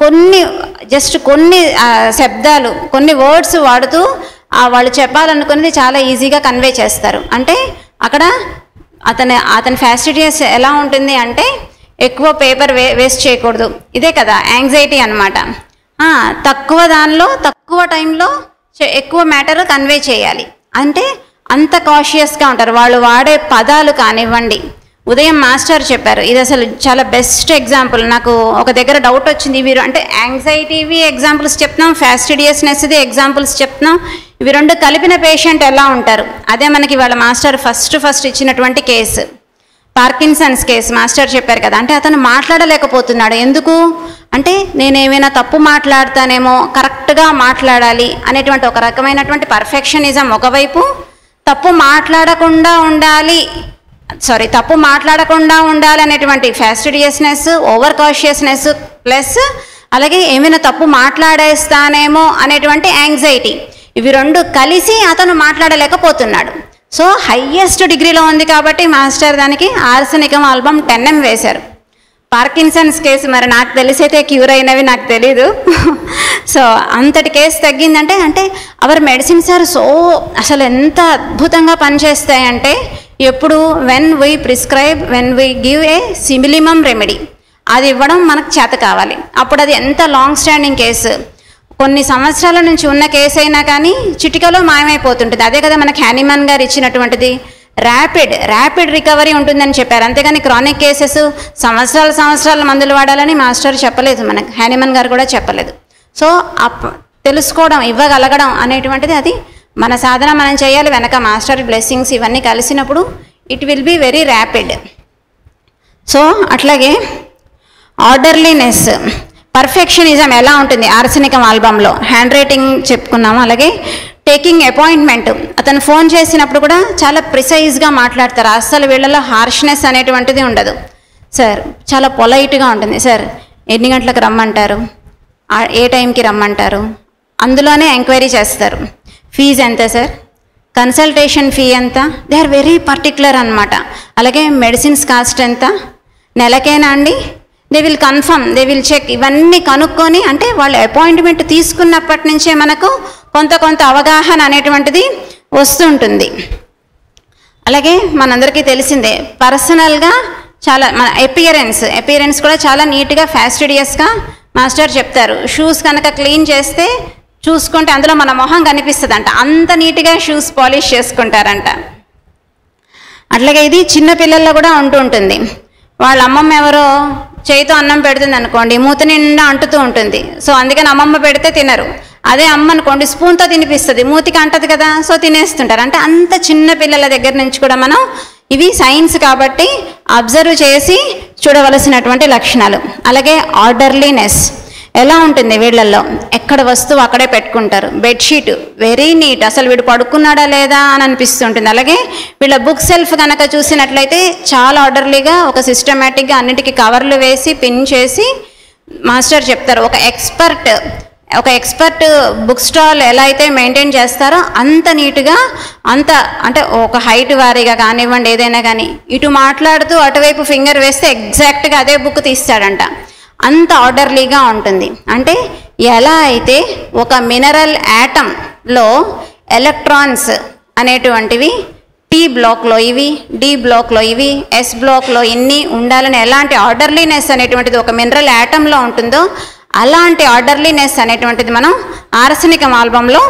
కొన్ని శబ్దాలు, కొన్ని వర్డ్స్ వాడుతూ వాళ్ళు చెప్పాలనుకున్నది చాలా ఈజీగా కన్వే చేస్తారు. అంటే అక్కడ అతని ఫ్యాస్టిడియస్ ఎలా ఉంటుంది అంటే, ఎక్కువ పేపర్ వేస్ట్ చేయకూడదు, ఇదే కదా యాంగ్జైటీ అనమాట. తక్కువ దానిలో తక్కువ టైంలో ఎక్కువ మ్యాటర్ కన్వే చేయాలి, అంటే అంత కాషియస్గా ఉంటారు. వాళ్ళు వాడే పదాలు కానివ్వండి, ఉదయం మాస్టర్ చెప్పారు, ఇది అసలు చాలా బెస్ట్ ఎగ్జాంపుల్. నాకు ఒక దగ్గర డౌట్ వచ్చింది, వీరు అంటే యాంగ్జైటీవి ఎగ్జాంపుల్స్ చెప్తున్నాం, ఫ్యాస్టిడియస్నెస్ది ఎగ్జాంపుల్స్ చెప్తున్నాం, ఇవి రెండు కలిపిన పేషెంట్ ఎలా ఉంటారు? అదే మనకి వాళ్ళ మాస్టర్ ఫస్ట్ ఇచ్చినటువంటి కేసు, పార్కిన్సన్స్ కేసు మాస్టర్ చెప్పారు కదా. అంటే అతను మాట్లాడలేకపోతున్నాడు, ఎందుకు అంటే నేనేమైనా తప్పు మాట్లాడతానేమో, కరెక్ట్గా మాట్లాడాలి అనేటువంటి ఒక రకమైనటువంటి పర్ఫెక్షనిజం ఒకవైపు, తప్పు మాట్లాడకుండా ఉండాలి అనేటువంటి ఫ్యాస్టిడియస్నెస్, ఓవర్ కాషియస్నెస్, ప్లస్ అలాగే ఏమైనా తప్పు మాట్లాడేస్తానేమో అనేటువంటి యాంగ్జైటీ, ఇవి రెండు కలిసి అతను మాట్లాడలేకపోతున్నాడు. సో హయ్యెస్ట్ డిగ్రీలో ఉంది కాబట్టి మాస్టర్ దానికి ఆర్సెనికం ఆల్బమ్ 10M వేశారు. పార్కిన్సన్స్ కేసు మరి నాకు తెలిసైతే క్యూర్ అయినవి నాకు తెలీదు. సో అంతటి కేసు తగ్గిందంటే, అంటే అవర్ మెడిసిన్స్ ఆర్ సో అసలు ఎంత అద్భుతంగా పనిచేస్తాయంటే, ఎప్పుడు when we give a similimum remedy, అది ఇవ్వడం మనకు చేత కావాలి. అప్పుడు అది ఎంత లాంగ్ స్టాండింగ్ కేసు, కొన్ని సంవత్సరాల నుంచి ఉన్న కేసు అయినా కానీ చిటికలో మాయమైపోతుంటుంది. అదే కదా మనకి హ్యానిమన్ గారు ఇచ్చినటువంటిది ర్యాపిడ్ రికవరీ ఉంటుందని చెప్పారు. అంతేగాని క్రానిక్ కేసెస్ సంవత్సరాల మందులు వాడాలని మాస్టర్ చెప్పలేదు, మనకు హ్యానిమన్ గారు కూడా చెప్పలేదు. సో తెలుసుకోవడం, ఇవ్వగలగడం అనేటువంటిది అది మన సాధన మనం చేయాలి. వెనక మాస్టర్ బ్లెస్సింగ్స్ ఇవన్నీ కలిసినప్పుడు it will be very rapid. So అట్లాగే ఆర్డర్లీనెస్, పర్ఫెక్షనిజం ఎలా ఉంటుంది ఆర్సెనికం ఆల్బంలో, హ్యాండ్ రైటింగ్ చెప్పుకున్నాము. అలాగే టేకింగ్ అపాయింట్మెంట్, అతను ఫోన్ చేసినప్పుడు కూడా చాలా ప్రిసైజ్గా మాట్లాడతారు. అస్సలు వీళ్ళలో హార్ష్నెస్ అనేటువంటిది ఉండదు. సార్ చాలా పొలైట్గా ఉంటుంది. సార్ ఎన్ని గంటలకు రమ్మంటారు, ఏ టైంకి రమ్మంటారు, అందులోనే ఎంక్వైరీ చేస్తారు. ఫీజు ఎంత సార్, కన్సల్టేషన్ ఫీ ఎంత, దే ఆర్ వెరీ పర్టికులర్ అనమాట. అలాగే మెడిసిన్స్ కాస్ట్ ఎంత, నెలకేనా అండి, they will confirm, they will check, ఇవన్నీ కనుక్కొని, అంటే వాళ్ళు అపాయింట్మెంట్ తీసుకున్నప్పటి నుంచే మనకు కొంత అవగాహన అనేటువంటిది వస్తుంటుంది. అలాగే మనందరికీ తెలిసిందే పర్సనల్గా చాలా మన అపియరెన్స్ కూడా చాలా నీట్గా ఫ్యాస్టిడియస్గా మాస్టర్ చెప్తారు. షూస్ కనుక క్లీన్ చేస్తే చూసుకుంటే అందులో మన మొహం కనిపిస్తుందంట, అంత నీట్గా షూస్ పాలిష్ చేసుకుంటారంట. అట్లాగే ఇది చిన్నపిల్లల్లో కూడా ఉంటుంది. వాళ్ళ అమ్మమ్మ ఎవరో చేయితో అన్నం పెడుతుంది అనుకోండి, మూత నిండా అంటుతూ ఉంటుంది. సో అందుకని అమ్మమ్మ పెడితే తినరు. అదే అమ్మ అనుకోండి స్పూన్తో తినిపిస్తుంది, మూతికి అంటది కదా, సో తినేస్తుంటారు. అంటే అంత చిన్న పిల్లల దగ్గర నుంచి కూడా మనం ఇవి సైన్స్ కాబట్టి అబ్జర్వ్ చేసి చూడవలసినటువంటి లక్షణాలు. అలాగే ఆర్డర్లీనెస్ ఎలా ఉంటుంది వీళ్ళల్లో, ఎక్కడ వస్తువు అక్కడే పెట్టుకుంటారు. బెడ్షీట్ వెరీ నీట్, అసలు వీడు పడుకున్నాడా లేదా అని అనిపిస్తుంటుంది. అలాగే వీళ్ళ బుక్ సెల్ఫ్ కనుక చూసినట్లయితే చాలా ఆర్డర్లీగా ఒక సిస్టమేటిక్గా అన్నిటికీ కవర్లు వేసి పిన్ చేసి మాస్టర్ చెప్తారు. ఒక ఎక్స్పర్ట్ బుక్ స్టాల్ ఎలా అయితే మెయింటైన్ చేస్తారో అంత నీట్గా, అంత అంటే ఒక హైట్ వారీగా కానివ్వండి, ఏదైనా కానీ ఇటు మాట్లాడుతూ అటువైపు ఫింగర్ వేస్తే ఎగ్జాక్ట్గా అదే బుక్ తీస్తాడంట. అంత ఆర్డర్లీగా ఉంటుంది. అంటే ఎలా అయితే ఒక మినరల్ యాటంలో ఎలక్ట్రాన్స్ అనేటువంటివి టీ బ్లాక్లో ఇవి, డి బ్లాక్లో ఇవి, ఎస్ బ్లాక్లో ఇన్ని ఉండాలని ఎలాంటి ఆర్డర్లీనెస్ అనేటువంటిది ఒక మినరల్ యాటంలో ఉంటుందో అలాంటి ఆర్డర్లీనెస్ అనేటువంటిది మనం ఆర్సెనికం ఆల్బంలో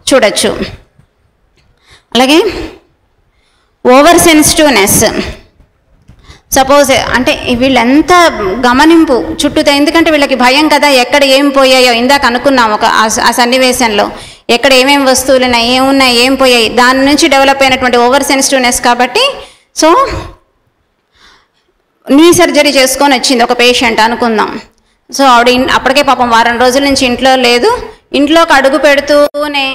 చూడొచ్చు. అలాగే ఓవర్ సెన్సిటివ్నెస్, సపోజ్ అంటే వీళ్ళెంత గమనింపు చుట్టూతో, ఎందుకంటే వీళ్ళకి భయం కదా, ఎక్కడ ఏం పోయాయో ఇందాక అనుకున్నాం ఆ సన్నివేశంలో, ఎక్కడ ఏమేమి వస్తువులు ఉన్నాయి, ఏమున్నాయి, ఏం పోయాయి, దాని నుంచి డెవలప్ అయినటువంటి ఓవర్ సెన్సిటివ్నెస్. కాబట్టి సో నీ సర్జరీ చేసుకొని వచ్చింది ఒక పేషెంట్ అనుకుందాం. సో ఆవిడ అప్పటికే పాపం వారం రోజుల నుంచి ఇంట్లో లేదు, ఇంట్లోకి అడుగు పెడుతూనే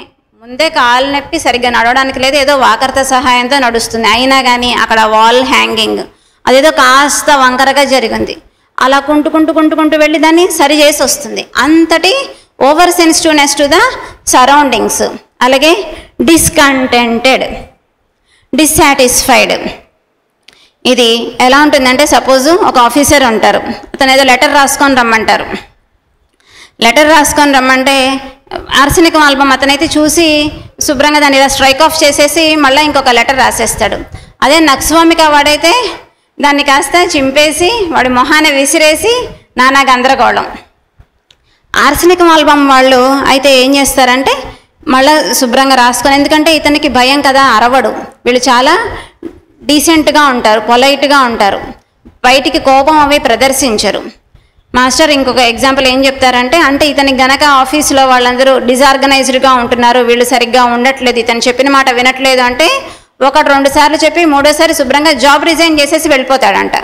ముందే కాలు నొప్పి సరిగ్గా నడవడానికి లేదు, ఏదో వాకర్త సహాయంతో నడుస్తుంది. అయినా కానీ అక్కడ వాల్ హ్యాంగింగ్ అదేదో కాస్త వంకరగా జరిగింది, అలా కుంటుకుంటూ వెళ్ళి దాన్ని సరి చేసి వస్తుంది. అంతటి over sensitiveness to the surroundings. అలాగే డిస్కంటెంటెడ్, డిస్సాటిస్ఫైడ్. ఇది ఎలా ఉంటుందంటే సపోజు ఒక ఆఫీసర్ ఉంటారు, అతను ఏదో లెటర్ రాసుకొని రమ్మంటారు. లెటర్ రాసుకొని రమ్మంటే ఆర్సెనికం ఆల్బమ్ అతనైతే చూసి శుభ్రంగా దాన్ని ఇలా స్ట్రైక్ ఆఫ్ చేసేసి మళ్ళీ ఇంకొక లెటర్ రాసేస్తాడు. అదే నక్స్వామిక వాడైతే దాన్ని కాస్త చింపేసి వాడి మొహాన్ని విసిరేసి నానా గందరగోళం. ఆర్సెనికం ఆల్బమ్ వాళ్ళు అయితే ఏం చేస్తారంటే మళ్ళీ శుభ్రంగా రాసుకొని, ఎందుకంటే ఇతనికి భయం కదా, అరవడు. వీళ్ళు చాలా డీసెంట్గా ఉంటారు, పొలైట్గా ఉంటారు, బయటికి కోపం అవి ప్రదర్శించరు. మాస్టర్ ఇంకొక ఎగ్జాంపుల్ ఏం చెప్తారంటే, అంటే ఇతనికి గనక ఆఫీసులో వాళ్ళందరూ డిజార్గనైజ్డ్గా ఉంటున్నారు, వీళ్ళు సరిగ్గా ఉండట్లేదు, ఇతను చెప్పిన మాట వినట్లేదు అంటే 1-2 సార్లు చెప్పి 3వ సారి శుభ్రంగా జాబ్ రిజైన్ చేసేసి వెళ్ళిపోతాడంట.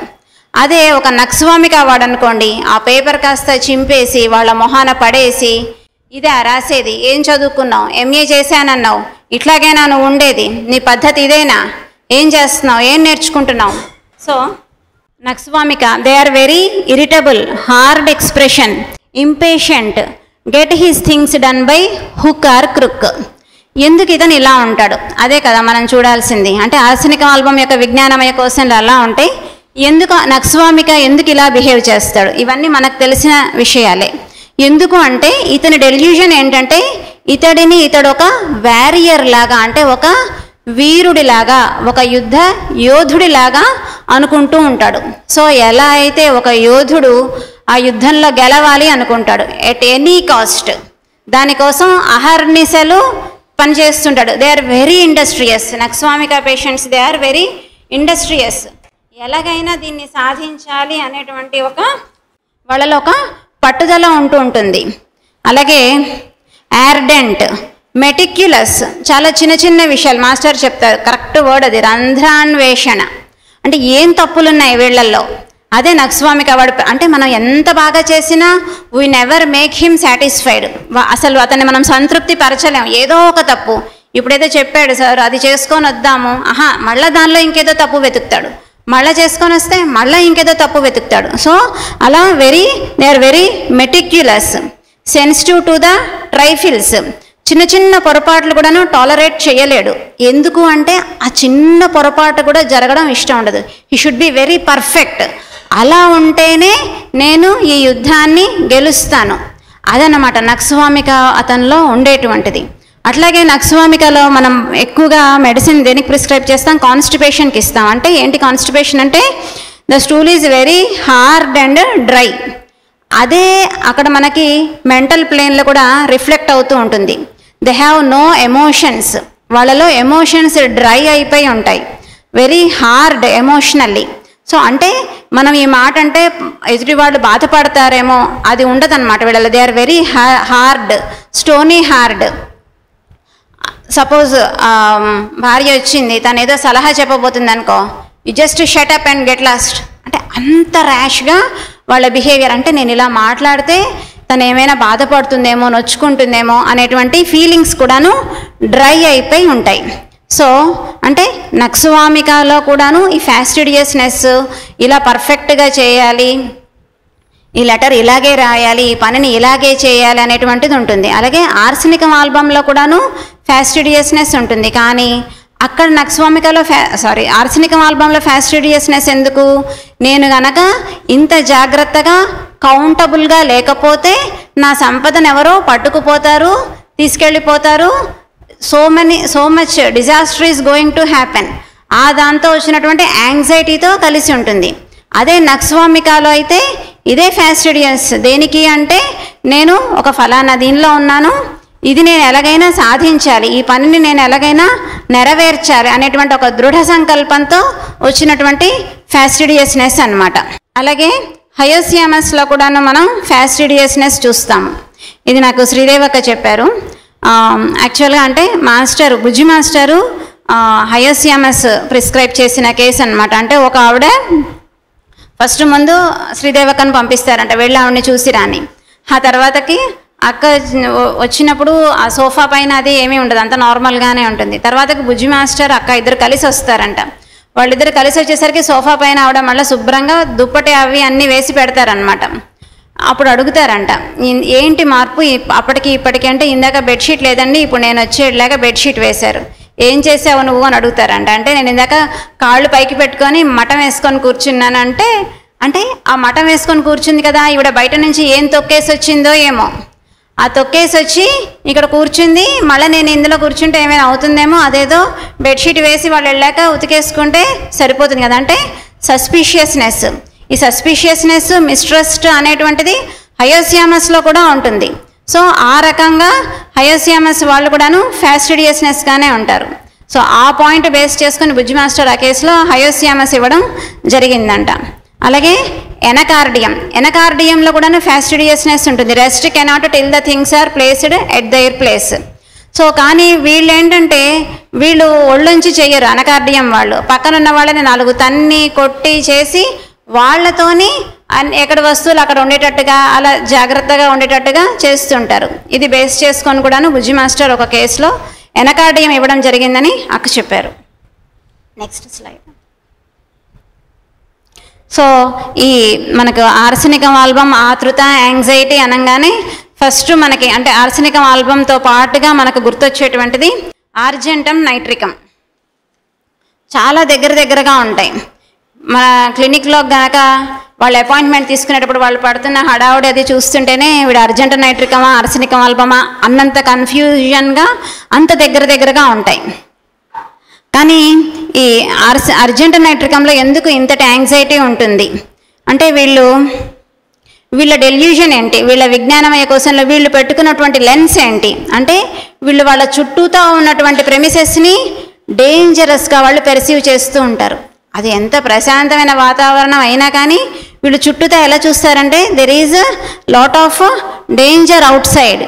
అదే ఒక నక్స్వామిక వాడనుకోండి, ఆ పేపర్ కాస్త చింపేసి వాళ్ళ మొహాన పడేసి, ఇదే రాసేది, ఏం చదువుకున్నావు, MA చేశానన్నావు, ఇట్లాగైనా నువ్వు ఉండేది, నీ పద్ధతి ఇదేనా, ఏం చేస్తున్నావు, ఏం నేర్చుకుంటున్నావు. So nux vomica they are very irritable, hard expression, impatient, get his things done by hook or crook. ఎందుకు ఇతను ఇలా ఉంటాడు, అదే కదా మనం చూడాల్సింది. అంటే ఆర్సెనికం ఆల్బమ్ యొక్క విజ్ఞానమయ కోశంలో అలా ఉంటాయి. ఎందుకు నక్స్వామిక ఎందుకు ఇలా బిహేవ్ చేస్తాడు, ఇవన్నీ మనకు తెలిసిన విషయాలే. ఎందుకు అంటే ఇతని డెల్యూజన్ ఏంటంటే ఇతడు ఒక వారియర్ లాగా, అంటే ఒక వీరుడిలాగా, ఒక యుద్ధ యోధుడిలాగా అనుకుంటూ ఉంటాడు. సో ఎలా అయితే ఒక యోధుడు ఆ యుద్ధంలో గెలవాలి అనుకుంటాడు ఎట్ ఎనీ కాస్ట్, దానికోసం అహర్నిశలు పని చేస్తుంటాడు. They are very industrious. Nux vomica patients they are very industrious. ఎలాగైనా దీన్ని సాధించాలి అనేటువంటి వాళ్ళలో ఒక పట్టుదల ఉంటుంది. అలాగే ఆర్డెంట్, మెటిక్యులస్, చాలా చిన్న చిన్న విషయాలు మాస్టర్ చెప్తారు, కరెక్ట్ వర్డ్ అది, రంధ్రాన్వేషణ. అంటే ఏం తప్పులున్నాయి వీళ్ళల్లో, అదే నక్స్వామిక వాడు. అంటే మనం ఎంత బాగా చేసినా we never make him satisfied. అసలు అతన్ని మనం సంతృప్తి పరచలేము, ఏదో ఒక తప్పు. ఇప్పుడైతే చెప్పాడు సార్ అది చేసుకొని వద్దాము, మళ్ళీ దానిలో ఇంకేదో తప్పు వెతుకుతాడు, మళ్ళీ చేసుకొని వస్తే మళ్ళీ ఇంకేదో తప్పు వెతుకుతాడు. సో అలా they are very meticulous, sensitive to the trifles. చిన్న చిన్న పొరపాట్లు కూడాను టాలరేట్ చేయలేడు. ఎందుకు అంటే ఆ చిన్న పొరపాటు కూడా జరగడం ఇష్టం ఉండదు. He should be very perfect. అలా ఉంటేనే నేను ఈ యుద్ధాన్ని గెలుస్తాను. అదన్నమాట నక్స్వామిక అతనిలో ఉండేటువంటిది. అట్లాగే నక్స్వామికలో మనం ఎక్కువగా మెడిసిన్ దేనికి ప్రిస్క్రైబ్ చేస్తాం, కాన్స్టిపేషన్కి ఇస్తాం. అంటే ఏంటి కాన్స్టిపేషన్ అంటే the stool is very hard and dry. అదే అక్కడ మనకి మెంటల్ ప్లేన్లో కూడా రిఫ్లెక్ట్ అవుతూ ఉంటుంది. They have no emotions. వాళ్ళలో ఎమోషన్స్ డ్రై అయిపోయి ఉంటాయి, వెరీ హార్డ్ ఎమోషనల్లీ. సో అంటే మనం ఈ మాట అంటే ఎదుటి వాళ్ళు బాధపడతారేమో, అది ఉండదన్నమాట వీళ్ళలో. They are very hard, stony hard. Suppose భార్య వచ్చింది, తను ఏదో సలహా చెప్పబోతుంది అనుకో, you just shut up and get lost. అంటే అంత ర్యాష్గా వాళ్ళ బిహేవియర్. అంటే నేను ఇలా మాట్లాడితే తను ఏమైనా బాధపడుతుందేమో, నొచ్చుకుంటుందేమో అనేటువంటి ఫీలింగ్స్ కూడాను డ్రై అయిపోయి ఉంటాయి. సో అంటే నక్స్వామికలో కూడాను ఈ ఫ్యాస్టిడియస్నెస్, ఇలా పర్ఫెక్ట్గా చేయాలి, ఈ లెటర్ ఇలాగే రాయాలి, ఈ పనిని ఇలాగే చేయాలి అనేటువంటిది ఉంటుంది. అలాగే ఆర్సెనికం ఆల్బంలో కూడాను ఫ్యాస్టిడియస్నెస్ ఉంటుంది. కానీ అక్కడ నక్స్వామికలో ఆర్సెనికం ఆల్బంలో ఫ్యాస్టిడియస్నెస్ ఎందుకు? నేను గనక ఇంత జాగ్రత్తగా కౌంటబుల్గా లేకపోతే నా సంపదను ఎవరో పట్టుకుపోతారు, తీసుకెళ్ళిపోతారు, so much disaster is going to happen. ఆ దాంతో వచ్చినటువంటి యాంగ్జైటీతో కలిసి ఉంటుంది. అదే నక్స్వామికలో అయితే ఇదే ఫ్యాస్టిడియస్. దేనికి అంటే నేను ఒక ఫలానా దీనిలో ఉన్నాను, ఇది నేను ఎలాగైనా సాధించాలి, ఈ పనిని నేను ఎలాగైనా నెరవేర్చాలి అనేటువంటి ఒక దృఢ సంకల్పంతో వచ్చినటువంటి ఫ్యాస్టిడియస్నెస్ అన్నమాట. అలాగే హయోసియామస్లో కూడాను మనం ఫ్యాస్టిడియస్నెస్ చూస్తాము. ఇది నాకు శ్రీదేవక్క చెప్పారు. యాక్చువల్గా అంటే బుజ్జి మాస్టరు హయోసియామస్ ప్రిస్క్రైబ్ చేసిన కేసు అనమాట. అంటే ఒక ఆవిడ ఫస్ట్ ముందు శ్రీదేవక్కను పంపిస్తారంట, వెళ్ళి ఆవిడని చూసిరాని. ఆ తర్వాతకి అక్క వచ్చినప్పుడు ఆ సోఫా పైన అది ఏమీ ఉండదు, అంత నార్మల్గానే ఉంటుంది. తర్వాతకి బుజ్జి మాస్టర్ అక్క ఇద్దరు కలిసి వస్తారంట. వాళ్ళిద్దరు కలిసి వచ్చేసరికి సోఫా పైన ఆవిడ మళ్ళీ శుభ్రంగా దుప్పటి అవి అన్నీ వేసి పెడతారనమాట. అప్పుడు అడుగుతారంట, ఏంటి మార్పు అప్పటికి ఇప్పటికి అంటే, ఇందాక బెడ్షీట్ లేదండి, ఇప్పుడు నేను వచ్చేలాగా బెడ్షీట్ వేశారు, ఏం చేసావు నువ్వు అని అడుగుతారంట. అంటే నేను ఇందాక కాళ్ళు పైకి పెట్టుకొని మఠం వేసుకొని కూర్చున్నానంటే, అంటే ఆ మఠం వేసుకొని కూర్చుంది కదా, ఈవిడ బయట నుంచి ఏం తొక్కేసి వచ్చిందో ఏమో, ఆ తొక్కేసి వచ్చి ఇక్కడ కూర్చుంది, మళ్ళీ నేను ఇందులో కూర్చుంటే ఏమైనా అవుతుందేమో, అదేదో బెడ్షీట్ వేసి వాళ్ళు వెళ్ళాక ఉతికేసుకుంటే సరిపోతుంది కదా. అంటే సస్పిషియస్నెస్, ఈ సస్పిషియస్నెస్, మిస్ట్రస్ట్ అనేటువంటిది హయోసియామస్లో కూడా ఉంటుంది. సో ఆ రకంగా హయోసియామస్ వాళ్ళు కూడాను ఫ్యాస్టిడియస్నెస్గానే ఉంటారు. సో ఆ పాయింట్ బేస్ చేసుకుని బుజ్జి మాస్టర్ ఆ కేసులో హయోసియామస్ ఇవ్వడం జరిగిందంట. అలాగే ఎనకార్డియంలో కూడాను ఫ్యాస్టిడియస్నెస్ ఉంటుంది. Rest cannot till the things are placed at their place. So కానీ వీళ్ళు ఏంటంటే వీళ్ళు ఒళ్ళొంచి చెయ్యరు. అనకార్డియం వాళ్ళు పక్కన ఉన్న వాళ్ళని 4 తన్ని కొట్టి చేసి వాళ్ళతోని ఎక్కడ వస్తువులు అక్కడ ఉండేటట్టుగా, అలా జాగ్రత్తగా ఉండేటట్టుగా చేస్తుంటారు. ఇది బేస్ చేసుకొని కూడాను బుజ్జి మాస్టర్ ఒక కేసులో ఎనకార్డియం ఇవ్వడం జరిగిందని అక్క చెప్పారు. Next slide. సో ఈ మనకు ఆర్సెనికం ఆల్బమ్, ఆతృత, యాంగ్జైటీ అనగానే ఫస్ట్ మనకి అంటే ఆర్సెనికం ఆల్బంతో పాటుగా మనకు గుర్తొచ్చేటువంటిది ఆర్జెంటం నైట్రికం. చాలా దగ్గరగా ఉంటాయి. మన క్లినిక్లో గనక వాళ్ళు అపాయింట్మెంట్ తీసుకునేటప్పుడు వాళ్ళు పడుతున్న హడావుడి అది చూస్తుంటేనే వీడు అర్జెంటం నైట్రికమా ఆర్సెనికం ఆల్బమా అన్నంత కన్ఫ్యూజన్గా అంత దగ్గరగా ఉంటాయి. కానీ ఈ అర్జెంటం నైట్రికంలో ఎందుకు ఇంతటి యాంగ్జైటీ ఉంటుంది అంటే వీళ్ళ డెల్యూజన్ ఏంటి, వీళ్ళ విజ్ఞానమయ కోశంలో వీళ్ళు పెట్టుకున్నటువంటి లెన్స్ ఏంటి అంటే వీళ్ళు వాళ్ళ చుట్టూతో ఉన్నటువంటి ప్రెమిసెస్ని డేంజరస్గా వాళ్ళు పెర్సీవ్ చేస్తూ ఉంటారు. అది ఎంత ప్రశాంతమైన వాతావరణం అయినా కానీ వీళ్ళు చుట్టూతో ఎలా చూస్తారంటే there is lot of danger outside,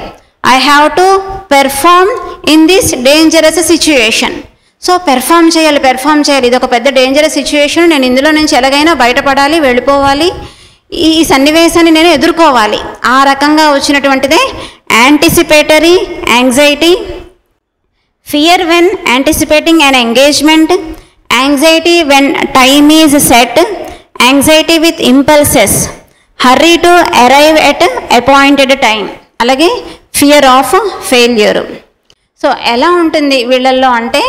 I have to perform in this dangerous situation. So perform చేయాలి. ఇది ఒక పెద్ద డేంజరస్ సిచ్యుయేషన్, నేను ఇందులో నుంచి ఎలాగైనా బయటపడాలి, వెళ్ళిపోవాలి, ఈ సన్నివేశాన్ని నేను ఎదుర్కోవాలి. ఆ రకంగా వచ్చినటువంటిదే anticipatory anxiety, fear when anticipating an engagement, anxiety when time is set, anxiety with impulses, hurry to arrive at appointed time, అలాగే ఫియర్ ఆఫ్ ఫెయిల్యూర్. సో ఎలా ఉంటుంది వీళ్ళల్లో అంటే,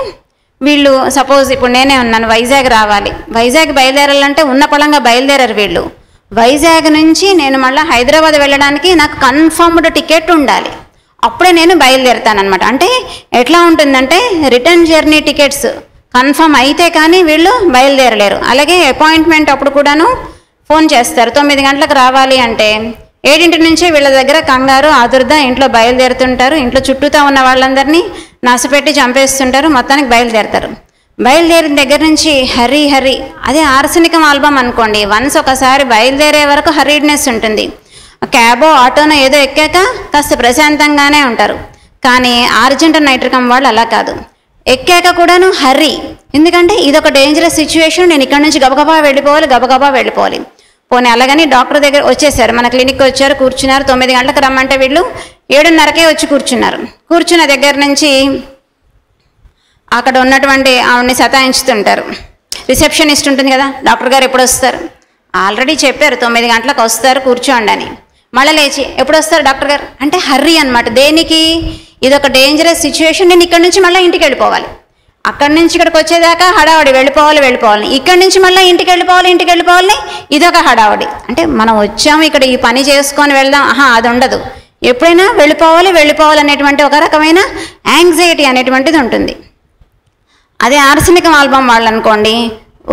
వీళ్ళు సపోజ్ ఇప్పుడు నేనే ఉన్నాను, వైజాగ్ రావాలి, వైజాగ్ బయలుదేరాలంటే ఉన్న పళంగా బయలుదేరారు వీళ్ళు. వైజాగ్ నుంచి నేను మళ్ళీ హైదరాబాద్ వెళ్ళడానికి నాకు కన్ఫర్మ్డ్ టికెట్ ఉండాలి, అప్పుడే నేను బయలుదేరుతానమాట. అంటే ఎట్లా ఉంటుందంటే రిటర్న్ జర్నీ టికెట్స్ కన్ఫర్మ్ అయితే కానీ వీళ్ళు బయలుదేరలేరు. అలాగే అపాయింట్మెంట్ అప్పుడు కూడాను ఫోన్ చేస్తారు, 9 గంటలకు రావాలి అంటే 7 నుంచే వీళ్ళ దగ్గర కంగారు ఆదుర్ద, ఇంట్లో బయలుదేరుతుంటారు, ఇంట్లో చుట్టూతా ఉన్న వాళ్ళందరినీ నసపెట్టి చంపేస్తుంటారు, మొత్తానికి బయలుదేరుతారు. బయలుదేరిన దగ్గర నుంచి హరీ అదే ఆర్సనికం ఆల్బమ్ అనుకోండి, వన్స్ ఒకసారి బయలుదేరే వరకు హరీడ్నెస్ ఉంటుంది. క్యాబో ఆటోనో ఏదో ఎక్కాక కాస్త ప్రశాంతంగానే ఉంటారు. కానీ ఆర్జెంటన్ నైట్రికం వాళ్ళు అలా కాదు, ఎక్కాక కూడాను హర్రీ. ఎందుకంటే ఇదొక డేంజరస్ సిచ్యువేషన్, నేను ఇక్కడ నుంచి గబగబా వెళ్ళిపోవాలి. పోనీ అలాగని డాక్టర్ దగ్గర వచ్చేసారు, మన క్లినిక్కి వచ్చారు, కూర్చున్నారు, 9 గంటలకు రమ్మంటే వీళ్ళు 7:30కే వచ్చి కూర్చున్నారు. కూర్చున్న దగ్గర నుంచి అక్కడ ఉన్నటువంటి ఆవిడని సతాయించుతుంటారు. రిసెప్షనిస్ట్ ఉంటుంది కదా, డాక్టర్ గారు ఎప్పుడు వస్తారు, ఆల్రెడీ చెప్పారు 9 గంటలకు వస్తారు కూర్చోండి అని. మళ్ళీ లేచి ఎప్పుడు వస్తారు డాక్టర్ గారు అంటే హర్రీ అనమాట. దేనికి? ఇదొక డేంజరస్ సిచ్యువేషన్, నేను ఇక్కడ నుంచి మళ్ళీ ఇంటికి వెళ్ళిపోవాలి, అక్కడి నుంచి ఇక్కడికి వచ్చేదాకా హడావడి, వెళ్ళిపోవాలి, ఇక్కడి నుంచి మళ్ళీ ఇంటికి వెళ్ళిపోవాలి, ఇదొక హడావడి. అంటే మనం వచ్చాము ఇక్కడ ఈ పని చేసుకొని వెళ్దాం, అది ఉండదు. ఎప్పుడైనా వెళ్ళిపోవాలి అనేటువంటి ఒక రకమైన యాంగ్జైటీ అనేటువంటిది ఉంటుంది. అదే ఆర్సనికం ఆల్బమ్ వాళ్ళు అనుకోండి,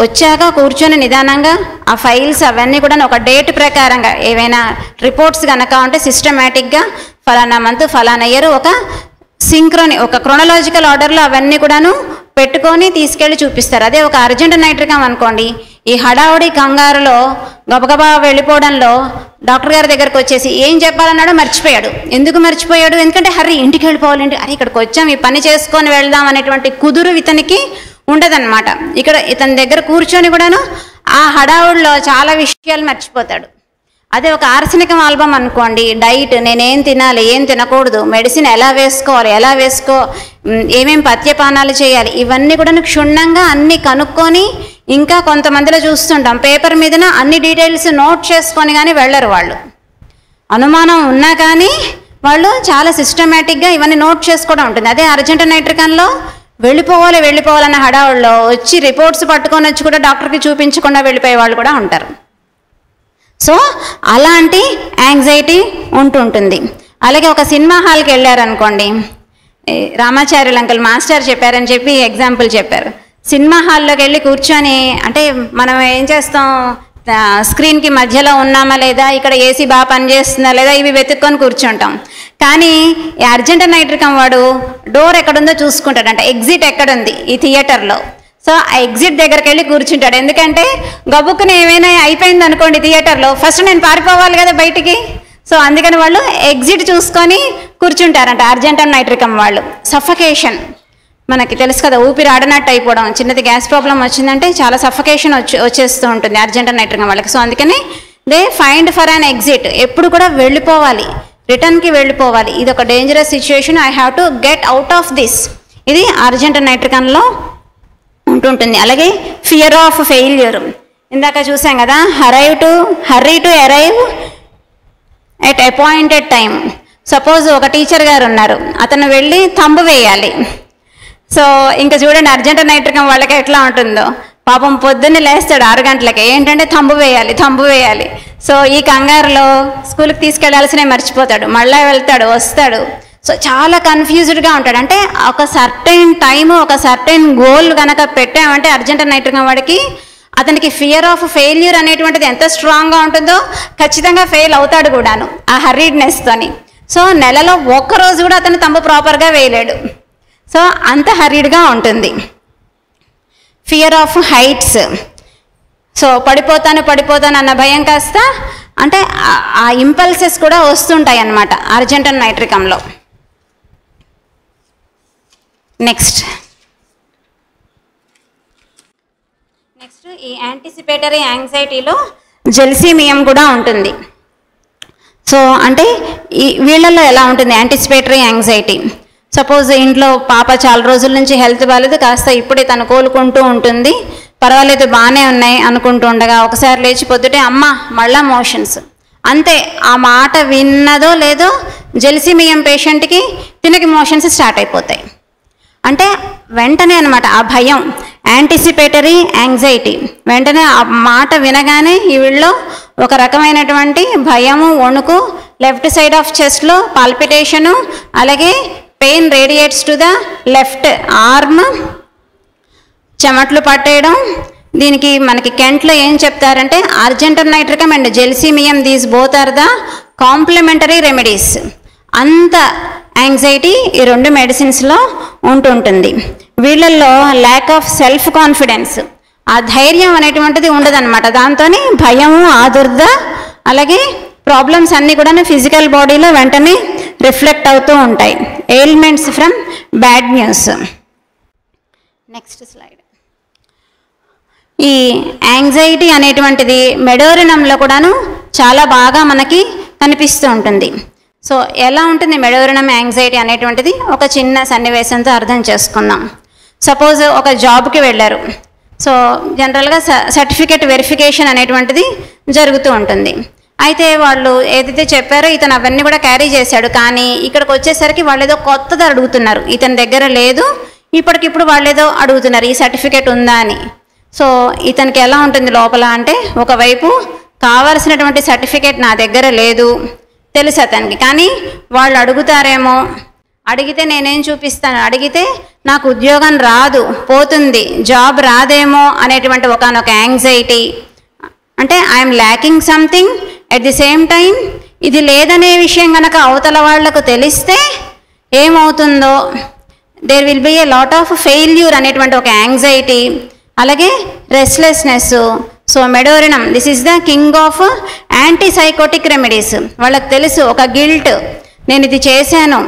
వచ్చాక కూర్చొని నిదానంగా ఆ ఫైల్స్ అవన్నీ కూడా ఒక డేట్ ప్రకారంగా ఏవైనా రిపోర్ట్స్ కనుక ఉంటే సిస్టమేటిక్గా ఫలానా మంత్ ఫలానా ఇయర్ ఒక ఒక క్రొనలాజికల్ ఆర్డర్లో అవన్నీ కూడాను పెట్టుకొని తీసుకెళ్ళి చూపిస్తారు. అదే ఒక అర్జెంట్ నైట్రికం అనుకోండి, ఈ హడావుడి కంగారులో గబగబా వెళ్ళిపోవడంలో డాక్టర్ గారి దగ్గరకు వచ్చేసి ఏం చెప్పాలన్నాడో మర్చిపోయాడు. ఎందుకు మర్చిపోయాడు? ఎందుకంటే హర్రీ ఇంటికి వెళ్ళిపోవాలంటే, అరే ఇక్కడికి వచ్చాం ఈ పని చేసుకొని వెళ్దాం అనేటువంటి కుదురు ఇతనికి ఉండదన్నమాట. ఇక్కడ ఇతని దగ్గర కూర్చొని కూడాను ఆ హడావుడిలో చాలా విషయాలు మర్చిపోతాడు. అదే ఒక ఆర్సనికం ఆల్బమ్ అనుకోండి, డైట్, నేనేం తినాలి, ఏం తినకూడదు, మెడిసిన్ ఎలా వేసుకోవాలి, ఏమేం పథ్యపానాలు చేయాలి, ఇవన్నీ కూడా క్షుణ్ణంగా అన్నీ కనుక్కొని, ఇంకా కొంతమందిలో చూస్తుంటాం పేపర్ మీదన అన్ని డీటెయిల్స్ నోట్ చేసుకొని కానీ వెళ్ళరు వాళ్ళు. అనుమానం ఉన్నా కానీ వాళ్ళు చాలా సిస్టమేటిక్గా ఇవన్నీ నోట్ చేసుకోవడం ఉంటుంది. అదే అర్జెంట్ నైట్రికన్లో వెళ్ళిపోవాలన్న హడావుల్లో వచ్చి రిపోర్ట్స్ పట్టుకొని వచ్చి కూడా డాక్టర్కి చూపించకుండా వెళ్ళిపోయే వాళ్ళు కూడా ఉంటారు. సో అలాంటి యాంగ్జైటీ ఉంటుంటుంది. అలాగే ఒక సినిమా హాల్కి వెళ్ళారనుకోండి, రామాచార్యులు అంకుల్ మాస్టర్ చెప్పారని చెప్పి ఎగ్జాంపుల్ చెప్పారు. సినిమా హాల్లోకి వెళ్ళి కూర్చొని, అంటే మనం ఏం చేస్తాం, స్క్రీన్కి మధ్యలో ఉన్నామా లేదా, ఇక్కడ ఏసీ బాగా పనిచేస్తుందా లేదా, ఇవి వెతుక్కొని కూర్చుంటాం. కానీ ఈ అర్జెంట్ నైట్రికం వాడు డోర్ ఎక్కడుందో చూసుకుంటాడు, అంటే ఎగ్జిట్ ఎక్కడుంది ఈ థియేటర్లో. సో ఆ ఎగ్జిట్ దగ్గరికి వెళ్ళి కూర్చుంటాడు. ఎందుకంటే గబుక్కుని ఏమైనా అయిపోయింది అనుకోండి థియేటర్లో, ఫస్ట్ నేను పారిపోవాలి కదా బయటికి. సో అందుకని వాళ్ళు ఎగ్జిట్ చూసుకొని కూర్చుంటారంట అర్జెంట్ నైట్రికం వాళ్ళు. సఫకేషన్ మనకి తెలుసు కదా, ఊపిరి ఆడనట్టు అయిపోవడం, చిన్నది గ్యాస్ ప్రాబ్లం వచ్చిందంటే చాలా సఫకేషన్ వచ్చేస్తూ ఉంటుంది అర్జెంట్ నైట్రికం వాళ్ళకి. సో అందుకని they find for an exit, ఎప్పుడు కూడా వెళ్ళిపోవాలి, రిటర్న్కి వెళ్ళిపోవాలి. ఇది ఒక dangerous situation, I have to get out of this, ఇది అర్జెంట్ నైట్రికన్లో ఉంటుంటుంది. అలాగే ఫియర్ ఆఫ్ ఫెయిల్యూర్, ఇందాక చూసాం కదా, hurry to arrive at appointed time. Suppose ఒక టీచర్ గారు ఉన్నారు, అతను వెళ్ళి థంబ్ వేయాలి. సో ఇంకా చూడండి అర్జెంట్ నైట్రికం వాళ్ళకి ఎట్లా ఉంటుందో. పాపం పొద్దున్నే లేస్తాడు 6 గంటలకి, ఏంటంటే థంబ్ వేయాలి. సో ఈ కంగారులో స్కూల్కి తీసుకెళ్లాల్సినవి మర్చిపోతాడు, మళ్ళీ వెళ్తాడు, వస్తాడు. సో చాలా కన్ఫ్యూజ్డ్గా ఉంటాడు. అంటే ఒక సర్టెన్ టైము, ఒక సర్టెన్ గోల్ కనుక పెట్టామంటే అర్జెంట్ నైట్రికం వాడికి, అతనికి ఫియర్ ఆఫ్ ఫెయిల్యూర్ అనేటువంటిది ఎంత స్ట్రాంగ్గా ఉంటుందో ఖచ్చితంగా ఫెయిల్ అవుతాడు కూడాను ఆ హర్రీడ్నెస్తోని. సో నెలలో ఒక్కరోజు కూడా అతను తంబు ప్రాపర్గా వేయలేడు. సో అంత హరీడ్గా ఉంటుంది. Fear of heights. సో పడిపోతాను అన్న భయం కాస్త అంటే ఆ ఇంపల్సెస్ కూడా వస్తుంటాయి అన్నమాట అర్జెంటన్ నైట్రికంలో. నెక్స్ట్ ఈ యాంటిసిపేటరీ యాంగ్జైటీలో జెల్సీమియం కూడా ఉంటుంది. సో అంటే ఈ వీళ్ళల్లో ఎలా ఉంటుంది యాంటిసిపేటరీ యాంగ్జైటీ? సపోజ్ ఇంట్లో పాప చాలా రోజుల నుంచి హెల్త్ బాగాలేదు, కాస్త ఇప్పుడే తను కోలుకుంటూ ఉంటుంది, పర్వాలేదు బాగానే ఉన్నాయి అనుకుంటూ ఉండగా ఒకసారి లేచి పొద్దుటే అమ్మ మళ్ళా మోషన్స్, అంతే. ఆ మాట విన్నదో లేదో జెల్సీమియం పేషెంట్కి తినకి మోషన్స్ స్టార్ట్ అయిపోతాయి. అంటే వెంటనే అనమాట ఆ భయం, యాంటిసిపేటరీ యాంగ్జైటీ, వెంటనే ఆ మాట వినగానే ఈ వీళ్ళలో ఒక రకమైనటువంటి భయము, వణుకు, లెఫ్ట్ సైడ్ ఆఫ్ చెస్ట్లో పాల్పిటేషను, అలాగే pain radiates to the left arm, చెమట్లు పట్టేయడం. దీనికి మనకి కెంట్లో ఏం చెప్తారంటే argentum nitricum and gelsemium these both are the complementary remedies. అంత యాంగ్జైటీ ఈ రెండు మెడిసిన్స్లో ఉంటుంటుంది. వీళ్ళల్లో ల్యాక్ ఆఫ్ సెల్ఫ్ కాన్ఫిడెన్స్, ఆ ధైర్యం అనేటువంటిది ఉండదన్నమాట. దాంతో భయము, ఆదుర్ద, అలాగే ప్రాబ్లమ్స్ అన్నీ కూడా ఫిజికల్ బాడీలో వెంటనే రిఫ్లెక్ట్ అవుతూ ఉంటాయి. Ailments from bad news. Next slide. ఈ యాంగ్జైటీ అనేటువంటిది మెడోరినంలో కూడాను చాలా బాగా మనకి కనిపిస్తూ ఉంటుంది. సో ఎలా ఉంటుంది మెడోరినం యాంగ్జైటీ అనేటువంటిది? ఒక చిన్న సన్నివేశంతో అర్థం చేసుకుందాం. సపోజ్ ఒక జాబ్కి వెళ్ళారు. సో జనరల్గా సర్టిఫికేట్ వెరిఫికేషన్ అనేటువంటిది జరుగుతూ ఉంటుంది. అయితే వాళ్ళు ఏదైతే చెప్పారో ఇతను అవన్నీ కూడా క్యారీ చేశాడు, కానీ ఇక్కడికి వచ్చేసరికి వాళ్ళు ఏదో కొత్తది అడుగుతున్నారు, ఇతని దగ్గర లేదు. ఇప్పటికిప్పుడు వాళ్ళు ఏదో అడుగుతున్నారు, ఈ సర్టిఫికేట్ ఉందా అని. సో ఇతనికి ఎలా ఉంటుంది లోపల అంటే, ఒకవైపు కావాల్సినటువంటి సర్టిఫికేట్ నా దగ్గర లేదు తెలుసు అతనికి, కానీ వాళ్ళు అడుగుతారేమో, అడిగితే నేనేం చూపిస్తాను, అడిగితే నాకు ఉద్యోగం రాదు, పోతుంది, జాబ్ రాదేమో అనేటువంటి ఒకనొక యాంగ్జైటీ. అంటే I'm lacking something. At the same time ఇది లేదనే విషయం కనుక అవతల వాళ్లకు తెలిస్తే ఏమవుతుందో, there will be a lot of failure అనేటువంటి ఒక యాంగ్జైటీ, అలాగే restlessness. So medorrhinum this is the king of antipsychotic remedies. వాళ్ళకి తెలుసు ఒక గిల్ట్, నేను ఇది చేశాను,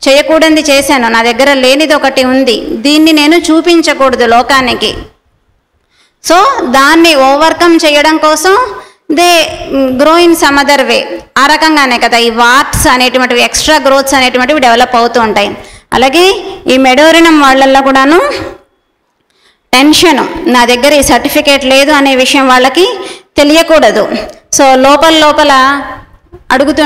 చేయకూడనిది చేశాను, నా దగ్గర లేనిది ఒకటి ఉంది, దీన్ని నేను చూపించకూడదు లోకానికి. సో దాన్ని ఓవర్కమ్ చేయడం కోసం they grow in some other way. ఆ రకంగానే కదా ఈ వార్ట్స్ అనేటువంటివి, ఎక్స్ట్రా గ్రోత్స్ అనేటువంటివి డెవలప్ అవుతూ ఉంటాయి. అలాగే ఈ మెడోరినం వాళ్ళల్లో కూడాను టెన్షను, నా దగ్గర ఈ సర్టిఫికేట్ లేదు అనే విషయం వాళ్ళకి తెలియకూడదు. సో లోపల అడుగుతూ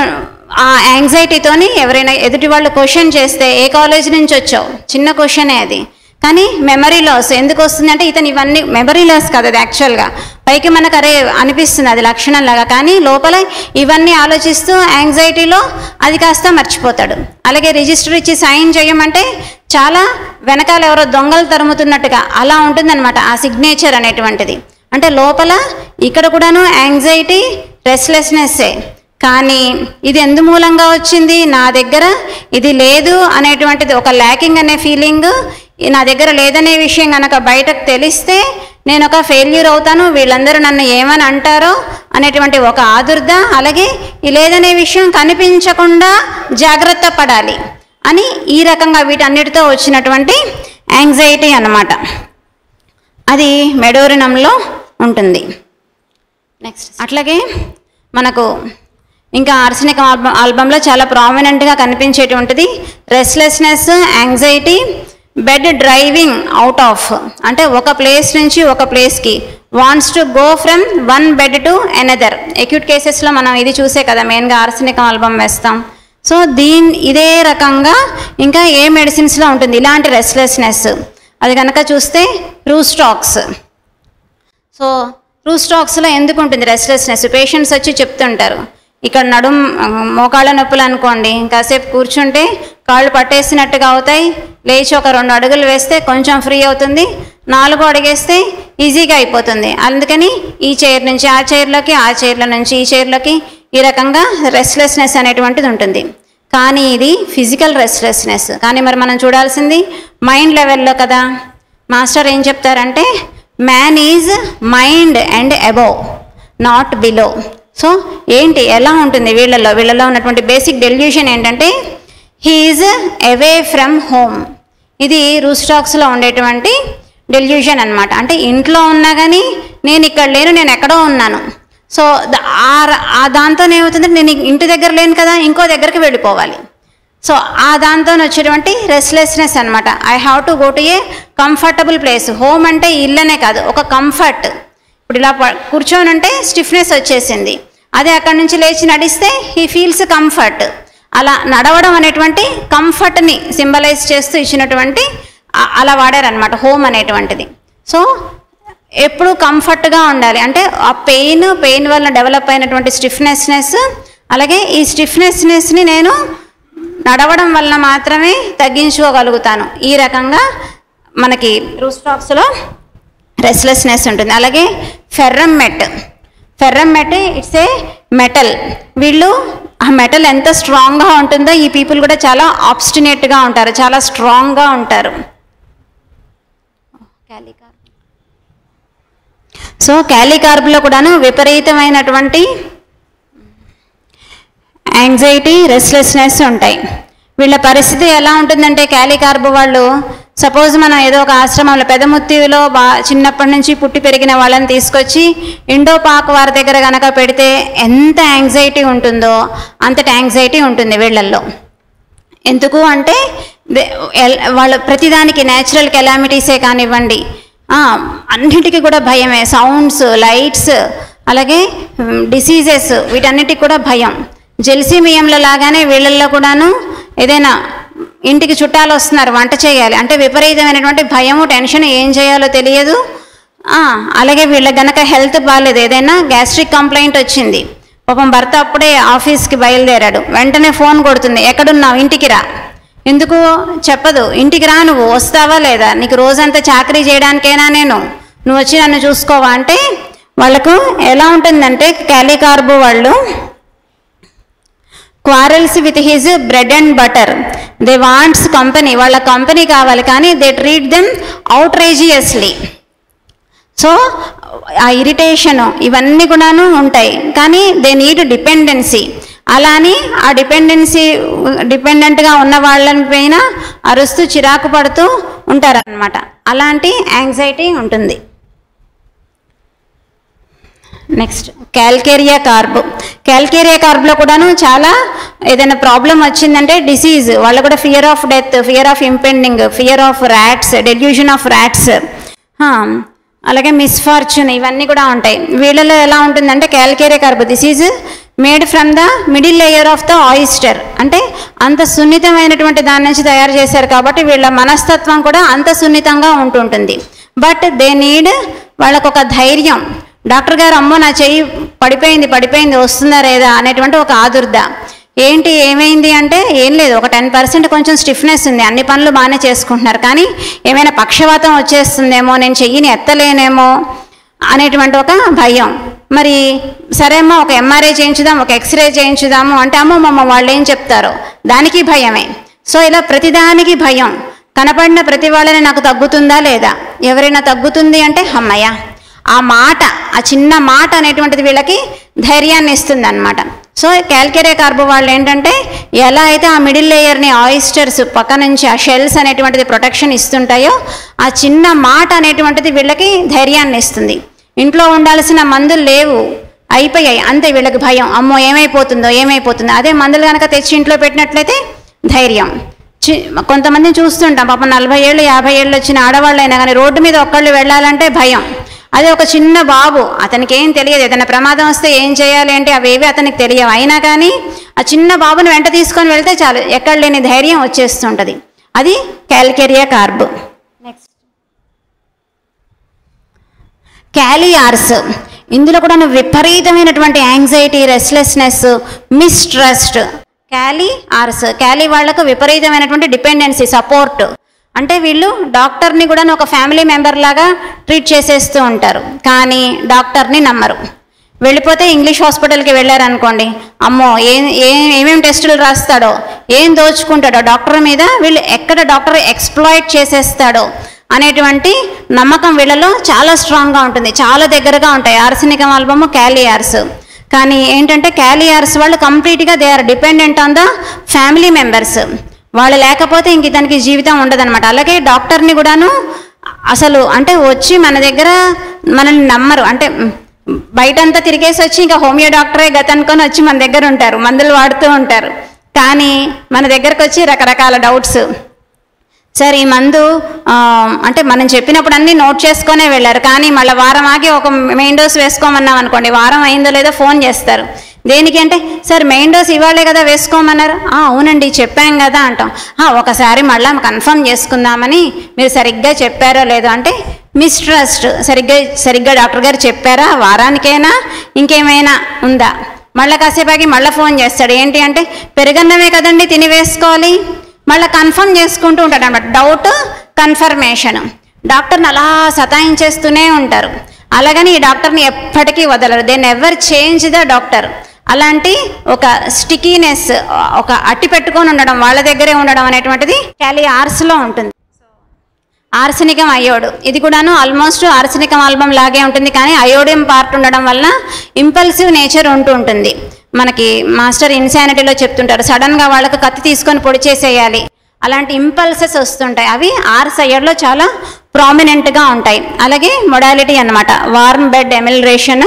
ఆ యాంగ్జైటీతోని ఎవరైనా ఎదుటి వాళ్ళు క్వశ్చన్ చేస్తే, ఏ కాలేజ్ నుంచి వచ్చావు, చిన్న క్వశ్చనే అది, కానీ మెమరీ లాస్ ఎందుకు వస్తుంది అంటే ఇతను ఇవన్నీ మెమరీ లాస్ కాదు అది యాక్చువల్గా, పైకి మనకు అరే అనిపిస్తుంది అది లక్షణంలాగా, కానీ లోపల ఇవన్నీ ఆలోచిస్తూ యాంగ్జైటీలో అది కాస్త మర్చిపోతాడు. అలాగే రిజిస్టర్ ఇచ్చి సైన్ చేయమంటే చాలా వెనకాల ఎవరో దొంగలు తరుముతున్నట్టుగా అలా ఉంటుందన్నమాట ఆ సిగ్నేచర్ అనేటువంటిది. అంటే లోపల ఇక్కడ కూడాను యాంగ్జైటీ, రెస్ట్లెస్నెస్సే, కానీ ఇది ఎందు మూలంగా వచ్చింది, నా దగ్గర ఇది లేదు అనేటువంటిది ఒక ల్యాకింగ్ అనే ఫీలింగ్, నా దగ్గర లేదనే విషయం కనుక బయటకు తెలిస్తే నేను ఒక ఫెయిల్యూర్ అవుతాను, వీళ్ళందరూ నన్ను ఏమని అంటారో అనేటువంటి ఒక ఆదుర్ద, అలాగే ఈ లేదనే విషయం కనిపించకుండా జాగ్రత్త పడాలి అని ఈ రకంగా వీటన్నిటితో వచ్చినటువంటి యాంగ్జైటీ అన్నమాట. అది మెడోరినంలో ఉంటుంది. నెక్స్ట్ అట్లాగే మనకు ఇంకా ఆర్సెనిక్ ఆల్బంలో చాలా ప్రామినెంట్గా కనిపించేటువంటిది restlessness, anxiety, bed driving out of, అంటే ఒక ప్లేస్ నుంచి ఒక ప్లేస్కి, wants to go from one bed to another. Acute కేసెస్లో మనం ఇది చూసే కదా మెయిన్గా ఆర్సెనిక్ ఆల్బమ్ వేస్తాం. సో ఇదే రకంగా ఇంకా ఏ మెడిసిన్స్లో ఉంటుంది ఇలాంటి రెస్ట్లెస్నెస్. అది కనుక చూస్తే రూస్టాక్స్. సో రూస్టాక్స్లో ఎందుకు ఉంటుంది రెస్ట్లెస్నెస్? పేషెంట్స్ వచ్చి చెప్తుంటారు, ఇక్కడ మోకాళ్ళ నొప్పులు అనుకోండి, కాసేపు కూర్చుంటే కాళ్ళు పట్టేసినట్టుగా అవుతాయి, లేచి ఒక 2 అడుగులు వేస్తే కొంచెం ఫ్రీ అవుతుంది, 4 అడుగేస్తే ఈజీగా అయిపోతుంది. అందుకని ఈ చైర్ నుంచి ఆ చైర్లోకి, ఆ చైర్ల నుంచి ఈ చైర్లోకి, ఈ రకంగా రెస్ట్లెస్నెస్ అనేటువంటిది ఉంటుంది. కానీ ఇది ఫిజికల్ రెస్ట్లెస్నెస్. కానీ మరి మనం చూడాల్సింది మైండ్ లెవెల్లో కదా. మాస్టర్ ఏం చెప్తారంటే man is mind and above, not below. So ఏంటి, ఎలా ఉంటుంది వీళ్ళలో ఉన్నటువంటి బేసిక్ డెల్యూషన్ ఏంటంటే he is away from home. ఇది రూస్టాక్స్లో ఉండేటువంటి డెల్యూషన్ అనమాట. అంటే ఇంట్లో ఉన్నా కానీ నేను ఇక్కడ లేను, నేను ఎక్కడో ఉన్నాను. సో దాంతో ఏమవుతుంది, నేను ఇంటి దగ్గర లేను కదా, ఇంకో దగ్గరికి వెళ్ళిపోవాలి. సో దాంతో వచ్చేటువంటి రెస్ట్లెస్నెస్ అనమాట. I have to go to A comfortable place. Home అంటే ఇల్లనే కాదు, ఒక కంఫర్ట్. ఇప్పుడు ఇలా కూర్చొని ఉంటే స్టిఫ్నెస్ వచ్చేసింది, అదే అక్కడి నుంచి లేచి నడిస్తే హీ ఫీల్స్ కంఫర్ట్. అలా నడవడం అనేటువంటి కంఫర్ట్ని సింబలైజ్ చేస్తూ ఇచ్చినటువంటి అలా వాడారనమాట హోమ్ అనేటువంటిది. సో ఎప్పుడు కంఫర్ట్గా ఉండాలి. అంటే ఆ పెయిన్ వల్ల డెవలప్ అయినటువంటి స్టిఫ్నెస్నెస్, అలాగే ఈ స్టిఫ్నెస్ని నేను నడవడం వల్ల మాత్రమే తగ్గించుకోగలుగుతాను. ఈ రకంగా మనకి రూస్టాక్స్లో రెస్ట్లెస్నెస్ ఉంటుంది. అలాగే ferrum met it's a metal. వీళ్ళు ఆ మెటల్ ఎంత స్ట్రాంగ్గా ఉంటుందో ఈ పీపుల్ కూడా చాలా ఆబ్స్టినేట్గా ఉంటారు, చాలా స్ట్రాంగ్గా ఉంటారు. సో క్యాలికార్బ్లో కూడాను విపరీతమైనటువంటి యాంగ్జైటీ, రెస్ట్లెస్నెస్ ఉంటాయి. వీళ్ళ పరిస్థితి ఎలా ఉంటుందంటే క్యాలికార్బ్ వాళ్ళు, సపోజ్ మనం ఏదో ఒక ఆశ్రమంలో పెదముత్తిలో చిన్నప్పటి నుంచి పుట్టి పెరిగిన వాళ్ళని తీసుకొచ్చి ఇండో పాక్ వారి దగ్గర కనుక పెడితే ఎంత యాంగ్జైటీ ఉంటుందో అంతటి యాంగ్జైటీ ఉంటుంది వీళ్ళల్లో. ఎందుకు అంటే వాళ్ళు ప్రతిదానికి న్యాచురల్ కెలామిటీసే కానివ్వండి, అన్నిటికీ కూడా భయమే. సౌండ్స్, లైట్స్, అలాగే డిసీజెస్, వీటన్నిటికి కూడా భయం. జెల్సీమియంలో లాగానే వీళ్ళల్లో కూడాను ఏదైనా ఇంటికి చుట్టాలు వస్తున్నారు, వంట చేయాలి అంటే విపరీతమైనటువంటి భయము, టెన్షన్, ఏం చేయాలో తెలియదు. అలాగే వీళ్ళకి గనక హెల్త్ బాగాలేదు, ఏదైనా గ్యాస్ట్రిక్ కంప్లైంట్ వచ్చింది, పాపం భర్త అప్పుడే ఆఫీస్కి బయలుదేరాడు, వెంటనే ఫోన్ కొడుతుంది, ఎక్కడున్నావు, ఇంటికి రా. ఎందుకు చెప్పదు, ఇంటికి రా, నువ్వు వస్తావా లేదా, నీకు రోజంతా చాకరీ చేయడానికైనా నువ్వు వచ్చి నన్ను చూసుకోవా అంటే వాళ్ళకు ఎలా ఉంటుందంటే క్యాలికార్బ్ వాళ్ళు quarrels with his bread and butter, they wants company, వాళ్ళ కంపెనీ కావాలి, కానీ దే ట్రీట్ దెమ్ అవుట్రేజియస్లీ. సో ఆ ఇరిటేషను ఇవన్నీ కూడాను ఉంటాయి, కానీ దే నీడ్ డిపెండెన్సీ. అలాని ఆ డిపెండెంట్గా ఉన్న వాళ్ళని పైన అరుస్తూ చిరాకు పడుతూ ఉంటారనమాట. అలాంటి యాంగ్జైటీ ఉంటుంది. నెక్స్ట్ క్యాల్కేరియా కార్బ్లో కూడాను చాలా ఏదైనా ప్రాబ్లం వచ్చిందంటే డిసీజ్, వాళ్ళు కూడా fear of death, fear of impending, fear of rats, delusion of rats, అలాగే మిస్ఫార్చ్యూన్, ఇవన్నీ కూడా ఉంటాయి. వీళ్ళలో ఎలా ఉంటుందంటే calcarea carb, this is made from the middle layer of the oyster. అంటే అంత సున్నితమైనటువంటి దాని నుంచి తయారు చేశారు కాబట్టి వీళ్ళ మనస్తత్వం కూడా అంత సున్నితంగా ఉంటుంటుంది. బట్ దే నీడ్, వాళ్ళకు ఒక ధైర్యం. డాక్టర్ గారు అమ్మో నా చెయ్యి పడిపోయింది వస్తుందా లేదా అనేటువంటి ఒక ఆదుర్ద. ఏంటి ఏమైంది అంటే ఏం లేదు, ఒక 10% కొంచెం స్టిఫ్నెస్ ఉంది, అన్ని పనులు బాగానే చేసుకుంటున్నారు, కానీ ఏమైనా పక్షవాతం వచ్చేస్తుందేమో, నేను చెయ్యిని ఎత్తలేనేమో అనేటువంటి ఒక భయం. మరి సరేమ్మా ఒక ఎంఆర్ఐ చేయించుదాం, ఒక ఎక్స్రే చేయించుదాము అంటే అమ్మమ్మ వాళ్ళు ఏం చెప్తారో దానికి భయమే. సో ఇలా ప్రతిదానికి భయం. కనపడిన ప్రతి వాళ్ళని నాకు తగ్గుతుందా లేదా, ఎవరైనా తగ్గుతుంది అంటే అమ్మయ్య, ఆ మాట, ఆ చిన్న మాట అనేటువంటిది వీళ్ళకి ధైర్యాన్ని ఇస్తుంది అనమాట. సో క్యాల్కేరియా కార్బ్ వాళ్ళు ఏంటంటే ఎలా అయితే ఆ మిడిల్ లేయర్ని ఆయిస్టర్స్ పక్క నుంచి ఆ షెల్స్ అనేటువంటిది ప్రొటెక్షన్ ఇస్తుంటాయో, ఆ చిన్న మాట అనేటువంటిది వీళ్ళకి ధైర్యాన్ని ఇస్తుంది. ఇంట్లో ఉండాల్సిన మందులు లేవు, అయిపోయాయి, అంతే. వీళ్ళకి భయం, అమ్మో ఏమైపోతుందో. అదే మందులు కనుక తెచ్చి ఇంట్లో పెట్టినట్లయితే ధైర్యం. కొంతమందిని చూస్తుంటాం పాపం 40 ఏళ్ళు 50 ఏళ్ళు వచ్చిన ఆడవాళ్ళైనా కానీ రోడ్డు మీద ఒక్కళ్ళు వెళ్ళాలంటే భయం. అదే ఒక చిన్న బాబు, అతనికి ఏం తెలియదు, ఏదైనా ప్రమాదం వస్తే ఏం చేయాలి అంటే అవేవి అతనికి తెలియవు, అయినా కానీ ఆ చిన్న బాబుని వెంట తీసుకొని వెళ్తే చాలు, ఎక్కడ లేని ధైర్యం వచ్చేస్తుంటుంది. అది క్యాల్కేరియా కార్బ్. నెక్స్ట్ క్యాలియార్స్. ఇందులో కూడా విపరీతమైనటువంటి యాంగ్జైటీ, రెస్ట్లెస్నెస్, మిస్ట్రస్ట్. క్యాలీ వాళ్లకు విపరీతమైనటువంటి డిపెండెన్సీ, సపోర్ట్. అంటే వీళ్ళు డాక్టర్ని కూడా ఒక ఫ్యామిలీ మెంబర్ లాగా ట్రీట్ చేసేస్తూ ఉంటారు, కానీ డాక్టర్ని నమ్మరు. వెళ్ళిపోతే ఇంగ్లీష్ హాస్పిటల్కి వెళ్ళారనుకోండి, అమ్మో ఏమేమి టెస్టులు రాస్తాడో, ఏం దోచుకుంటాడో డాక్టర్ మీద, వీళ్ళు ఎక్కడ డాక్టర్ ఎక్స్ప్లాయిట్ చేసేస్తాడో అనేటువంటి నమ్మకం వీళ్ళలో చాలా స్ట్రాంగ్గా ఉంటుంది, చాలా దగ్గరగా ఉంటాయి ఆర్సెనిక్ ఆల్బమ్ క్యాలియార్స్. కానీ ఏంటంటే క్యాలియార్స్ వాళ్ళు కంప్లీట్గా they are dependent on the family members. వాళ్ళు లేకపోతే ఇంక ఇతనికి జీవితం ఉండదన్నమాట. అలాగే డాక్టర్ని కూడాను అసలు అంటే వచ్చి మన దగ్గర మనల్ని నమ్మరు, అంటే బయటంతా తిరిగేసి వచ్చి ఇంకా హోమియో డాక్టరే గత అనుకొని వచ్చి మన దగ్గర ఉంటారు, మందులు వాడుతూ ఉంటారు. కానీ మన దగ్గరకు వచ్చి రకరకాల డౌట్స్, సార్ ఈ మందు అంటే మనం చెప్పినప్పుడు అన్నీ నోట్ చేసుకునే వెళ్ళారు, కానీ మళ్ళీ వారం ఆగి ఒక మెయిన్ డోస్ వేసుకోమన్నాం అనుకోండి, వారం అయిందో లేదో ఫోన్ చేస్తారు. దేనికి అంటే, సార్ మెయిన్ డోస్ ఇవాళే కదా వేసుకోమన్నారు. అవునండి చెప్పాం కదా అంటాం. ఒకసారి మళ్ళీ కన్ఫర్మ్ చేసుకుందామని, మీరు సరిగ్గా చెప్పారో లేదో అంటే మిస్ట్రస్ట్. సరిగ్గా డాక్టర్ గారు చెప్పారా, వారానికైనా ఇంకేమైనా ఉందా, మళ్ళీ కాసేపాకి మళ్ళీ ఫోన్ చేస్తాడు. ఏంటి అంటే, పెరుగన్నమే కదండి తిని వేసుకోవాలి, మళ్ళీ కన్ఫర్మ్ చేసుకుంటూ ఉంటాడు అన్నమాట. Doubt confirmation. డాక్టర్ని అలా సతాయించేస్తూనే ఉంటారు. అలాగని ఈ డాక్టర్ని ఎప్పటికీ వదలరు. They never change the doctor. అలాంటి ఒక స్టికీనెస్, ఒక అట్టి పెట్టుకొని ఉండడం, వాళ్ళ దగ్గరే ఉండడం అనేటువంటిది క్యాలియార్స్లో ఉంటుంది. ఆర్సెనికం అయోడ్, ఇది కూడాను ఆల్మోస్ట్ ఆర్సెనికం ఆల్బమ్ లాగే ఉంటుంది, కానీ అయోడియం పార్ట్ ఉండడం వల్ల ఇంపల్సివ్ నేచర్ ఉంటుంది. మనకి మాస్టర్ ఇన్సానిటీలో చెప్తుంటారు, సడన్గా వాళ్ళకు కత్తి తీసుకొని పొడి చేసేయాలి, అలాంటి ఇంపల్సెస్ వస్తుంటాయి. అవి ఆర్స్ అయోడ్లో చాలా ప్రామినెంట్గా ఉంటాయి. అలాగే మొడాలిటీ అన్నమాట, warm bed amelioration,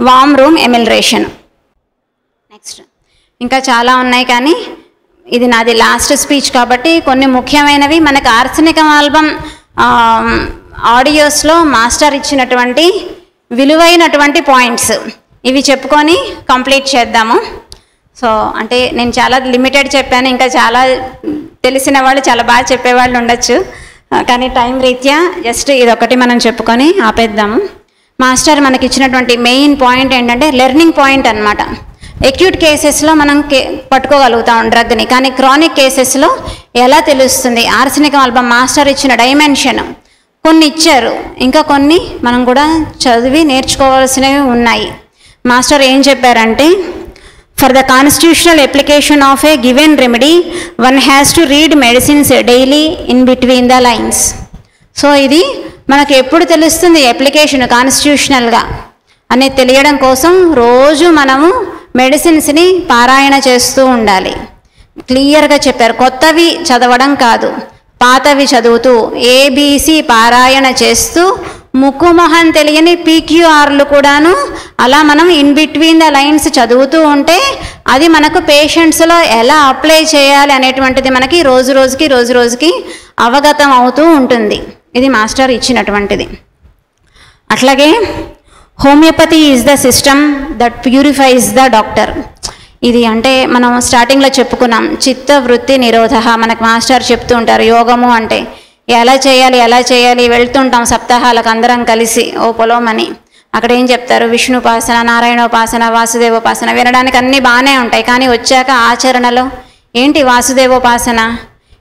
warm room amelioration. Next ఇంకా చాలా ఉన్నాయి, కానీ ఇది నాది లాస్ట్ స్పీచ్ కాబట్టి కొన్ని ముఖ్యమైనవి మనకు ఆర్సెనికం ఆల్బమ్ ఆడియోస్లో మాస్టర్ ఇచ్చినటువంటి విలువైనటువంటి పాయింట్స్ ఇవి చెప్పుకొని కంప్లీట్ చేద్దాము. సో అంటే నేను చాలా లిమిటెడ్ చెప్పాను, ఇంకా చాలా తెలిసిన వాళ్ళు చాలా బాగా చెప్పేవాళ్ళు ఉండొచ్చు, కానీ టైం రీత్యా జస్ట్ ఇదొకటి మనం చెప్పుకొని ఆపేద్దాము. మాస్టర్ మనకి ఇచ్చినటువంటి మెయిన్ పాయింట్ ఏంటంటే లెర్నింగ్ పాయింట్ అన్నమాట. ఎక్యూట్ కేసెస్లో మనం పట్టుకోగలుగుతాం డ్రగ్ని, కానీ క్రానిక్ కేసెస్లో ఎలా తెలుస్తుంది? ఆర్సెనిక్ ఆల్బమ్ మాస్టర్ ఇచ్చిన డైమెన్షన్ కొన్ని ఇచ్చారు, ఇంకా కొన్ని మనం కూడా చదివి నేర్చుకోవాల్సినవి ఉన్నాయి. మాస్టర్ ఏం చెప్పారంటే, for the constitutional application of a given remedy one has to read medicines daily in between the lines. So ఇది మనకు ఎప్పుడు తెలుస్తుంది అప్లికేషన్ కాన్స్టిట్యూషనల్గా అనేది తెలియడం కోసం రోజు మనము మెడిసిన్స్ని పారాయణ చేస్తూ ఉండాలి. క్లియర్గా చెప్పారు, కొత్తవి చదవడం కాదు, పాతవి చదువుతూ ఏబీసీ పారాయణ చేస్తూ ముక్కుమొహం తెలియని పీక్యూఆర్లు కూడాను అలా మనం ఇన్ బిట్వీన్ ద లైన్స్ చదువుతూ ఉంటే అది మనకు పేషెంట్స్లో ఎలా అప్లై చేయాలి అనేటువంటిది మనకి రోజు రోజుకి అవగతం అవుతూ ఉంటుంది. ఇది మాస్టర్ ఇచ్చినటువంటిది. అట్లాగే homeopathy is the system that purifies the doctor. ఇది అంటే మనం స్టార్టింగ్లో చెప్పుకున్నాం, చిత్త వృత్తి నిరోధ. మనకు మాస్టర్ చెప్తూ ఉంటారు యోగము అంటే ఎలా చేయాలి వెళ్తుంటాం సప్తాహాలకు అందరం కలిసి ఓ పొలోమని. అక్కడ ఏం చెప్తారు, విష్ణుపాసన, నారాయణోపాసన, వాసుదేవోపాసన వినడానికి అన్నీ బాగానే ఉంటాయి, కానీ వచ్చాక ఆచరణలో ఏంటి వాసుదేవోపాసన?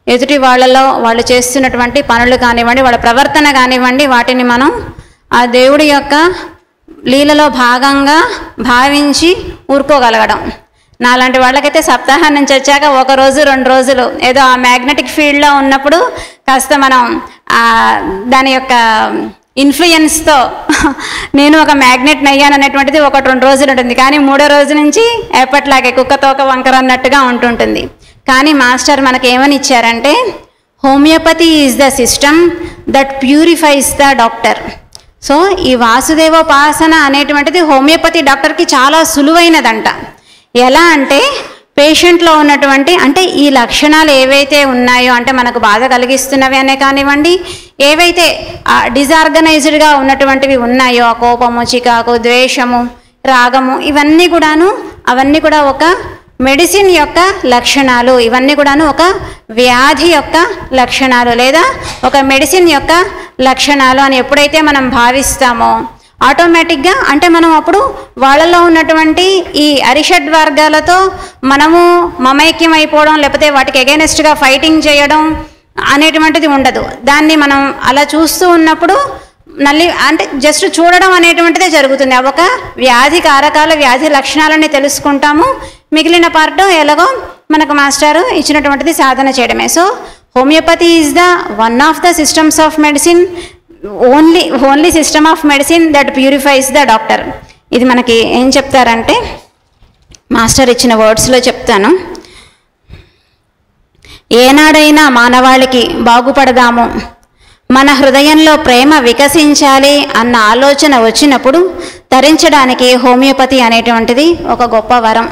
ఎదుటి వాళ్ళలో వాళ్ళు చేస్తున్నటువంటి పనులు కానివ్వండి, వాళ్ళ ప్రవర్తన కానివ్వండి, వాటిని మనం ఆ దేవుడి యొక్క లీలలో భాగంగా భావించి ఊరుకోగలగడం. నాలాంటి వాళ్ళకైతే సప్తాహం నుంచి వచ్చాక ఒక రోజు 2 రోజులు ఏదో ఆ మ్యాగ్నెటిక్ ఫీల్డ్లో ఉన్నప్పుడు కాస్త మనం దాని యొక్క ఇన్ఫ్లుయెన్స్తో నేను ఒక మ్యాగ్నెట్ని అయ్యాను అనేటువంటిది 1-2 రోజులు ఉంటుంది, కానీ 3వ రోజు నుంచి ఎప్పట్లాగే కుక్కతోక వంకర అన్నట్టుగా ఉంటుంటుంది. కానీ మాస్టర్ మనకి ఏమని ఇచ్చారంటే, homeopathy is the system that purifies the doctor. So ఈ వాసుదేవోపాసన అనేటువంటిది హోమియోపతి డాక్టర్కి చాలా సులువైనదంట. ఎలా అంటే పేషెంట్లో ఉన్నటువంటి అంటే ఈ లక్షణాలు ఏవైతే ఉన్నాయో, అంటే మనకు బాధ కలిగిస్తున్నవి అనే కానివ్వండి, ఏవైతే డిజార్గనైజ్డ్గా ఉన్నటువంటివి ఉన్నాయో, ఆ కోపము, చికాకు, ద్వేషము, రాగము, ఇవన్నీ కూడా ఒక మెడిసిన్ యొక్క లక్షణాలు, ఇవన్నీ కూడాను ఒక వ్యాధి యొక్క లక్షణాలు లేదా ఒక మెడిసిన్ యొక్క లక్షణాలు అని ఎప్పుడైతే మనం భావిస్తామో ఆటోమేటిక్గా అంటే మనం అప్పుడు వాళ్ళలో ఉన్నటువంటి ఈ అరిషడ్ వర్గాలతో మనము మమైక్యం అయిపోవడం, లేకపోతే వాటికి ఎగైనెస్ట్గా ఫైటింగ్ చేయడం అనేటువంటిది ఉండదు. దాన్ని మనం అలా చూస్తూ ఉన్నప్పుడు అంటే జస్ట్ చూడడం అనేటువంటిదే జరుగుతుంది. ఒక వ్యాధి కారకాల వ్యాధి లక్షణాలని తెలుసుకుంటాము, మిగిలిన పార్ట్ ఎలాగో మనకు మాస్టారు ఇచ్చినటువంటిది సాధన చేయడమే. So homeopathy is the one of the systems of medicine, only system of medicine that purifies the doctor. ఇది మనకి ఏం చెప్తారంటే మాస్టర్ ఇచ్చిన వర్డ్స్లో చెప్తాను. ఏనాడైనా మానవాళికి బాగుపడదాము, మన హృదయంలో ప్రేమ వికసించాలి అన్న ఆలోచన వచ్చినప్పుడు తరించడానికి హోమియోపతి అనేటువంటిది ఒక గొప్ప వరం.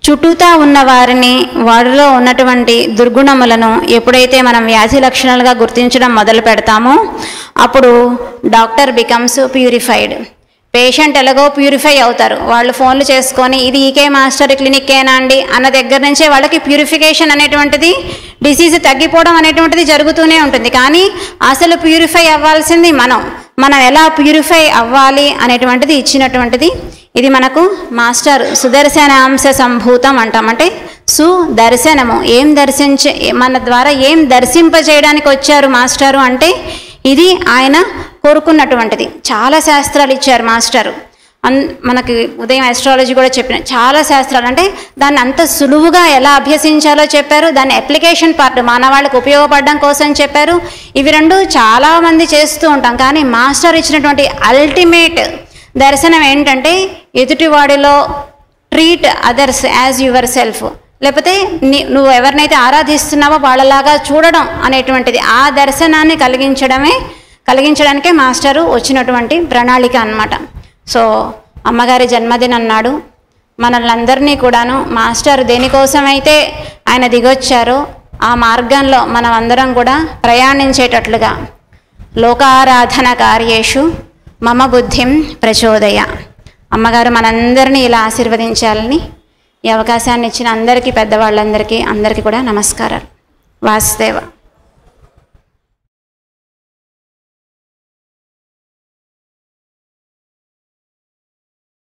చుట్టూతా ఉన్న వారిని, వారిలో ఉన్నటువంటి దుర్గుణములను ఎప్పుడైతే మనం వ్యాధి లక్షణాలుగా గుర్తించడం మొదలు పెడతామో అప్పుడు డాక్టర్ బికమ్స్ ప్యూరిఫైడ్. పేషెంట్ ఎలాగో ప్యూరిఫై అవుతారు. వాళ్ళు ఫోన్లు చేసుకొని ఇది ఈకే మాస్టర్ క్లినిక్కేనా అండి అన్న దగ్గర నుంచే వాళ్ళకి ప్యూరిఫికేషన్ అనేటువంటిది, డిసీజ్ తగ్గిపోవడం అనేటువంటిది జరుగుతూనే ఉంటుంది. కానీ అసలు ప్యూరిఫై అవ్వాల్సింది మనం ఎలా ప్యూరిఫై అవ్వాలి అనేటువంటిది ఇచ్చినటువంటిది. ఇది మనకు మాస్టర్ సుదర్శనాంశ సంభూతం అంటాం. అంటే సుదర్శనము, మన ద్వారా ఏం దర్శింపజేయడానికి వచ్చారు మాస్టారు అంటే ఇది ఆయన కోరుకున్నటువంటిది. చాలా శాస్త్రాలు ఇచ్చారు మాస్టారు. మనకి ఉదయం ఆస్ట్రాలజీ కూడా చెప్పిన చాలా శాస్త్రాలు, అంటే దాన్ని అంత సులువుగా ఎలా అభ్యసించాలో చెప్పారు. దాని అప్లికేషన్ పార్ట్ మానవాళ్ళకి ఉపయోగపడడం కోసం చెప్పారు. ఇవి రెండు చాలామంది చేస్తూ ఉంటాం. కానీ మాస్టర్ ఇచ్చినటువంటి అల్టిమేట్ దర్శనం ఏంటంటే ఎదుటివాడిలో treat others as yourself, లేకపోతే నువ్వు ఎవరినైతే ఆరాధిస్తున్నావో వాళ్ళలాగా చూడడం అనేటువంటిది. ఆ దర్శనాన్ని కలిగించడానికే మాస్టరు వచ్చినటువంటి ప్రణాళిక అన్నమాట. సో అమ్మగారి జన్మదినం నాడు మనల్ని అందరినీ కూడాను మాస్టర్ దేనికోసమైతే ఆయన దిగొచ్చారో ఆ మార్గంలో మనం అందరం కూడా ప్రయాణించేటట్లుగా లోకారాధన కార్యేషు మమ బుద్ధిం ప్రచోదయ. అమ్మగారు మనందరినీ ఇలా ఆశీర్వదించాలని ఈ అవకాశాన్ని ఇచ్చిన అందరికీ, పెద్దవాళ్ళందరికీ కూడా నమస్కారాలు. వాసుదేవ.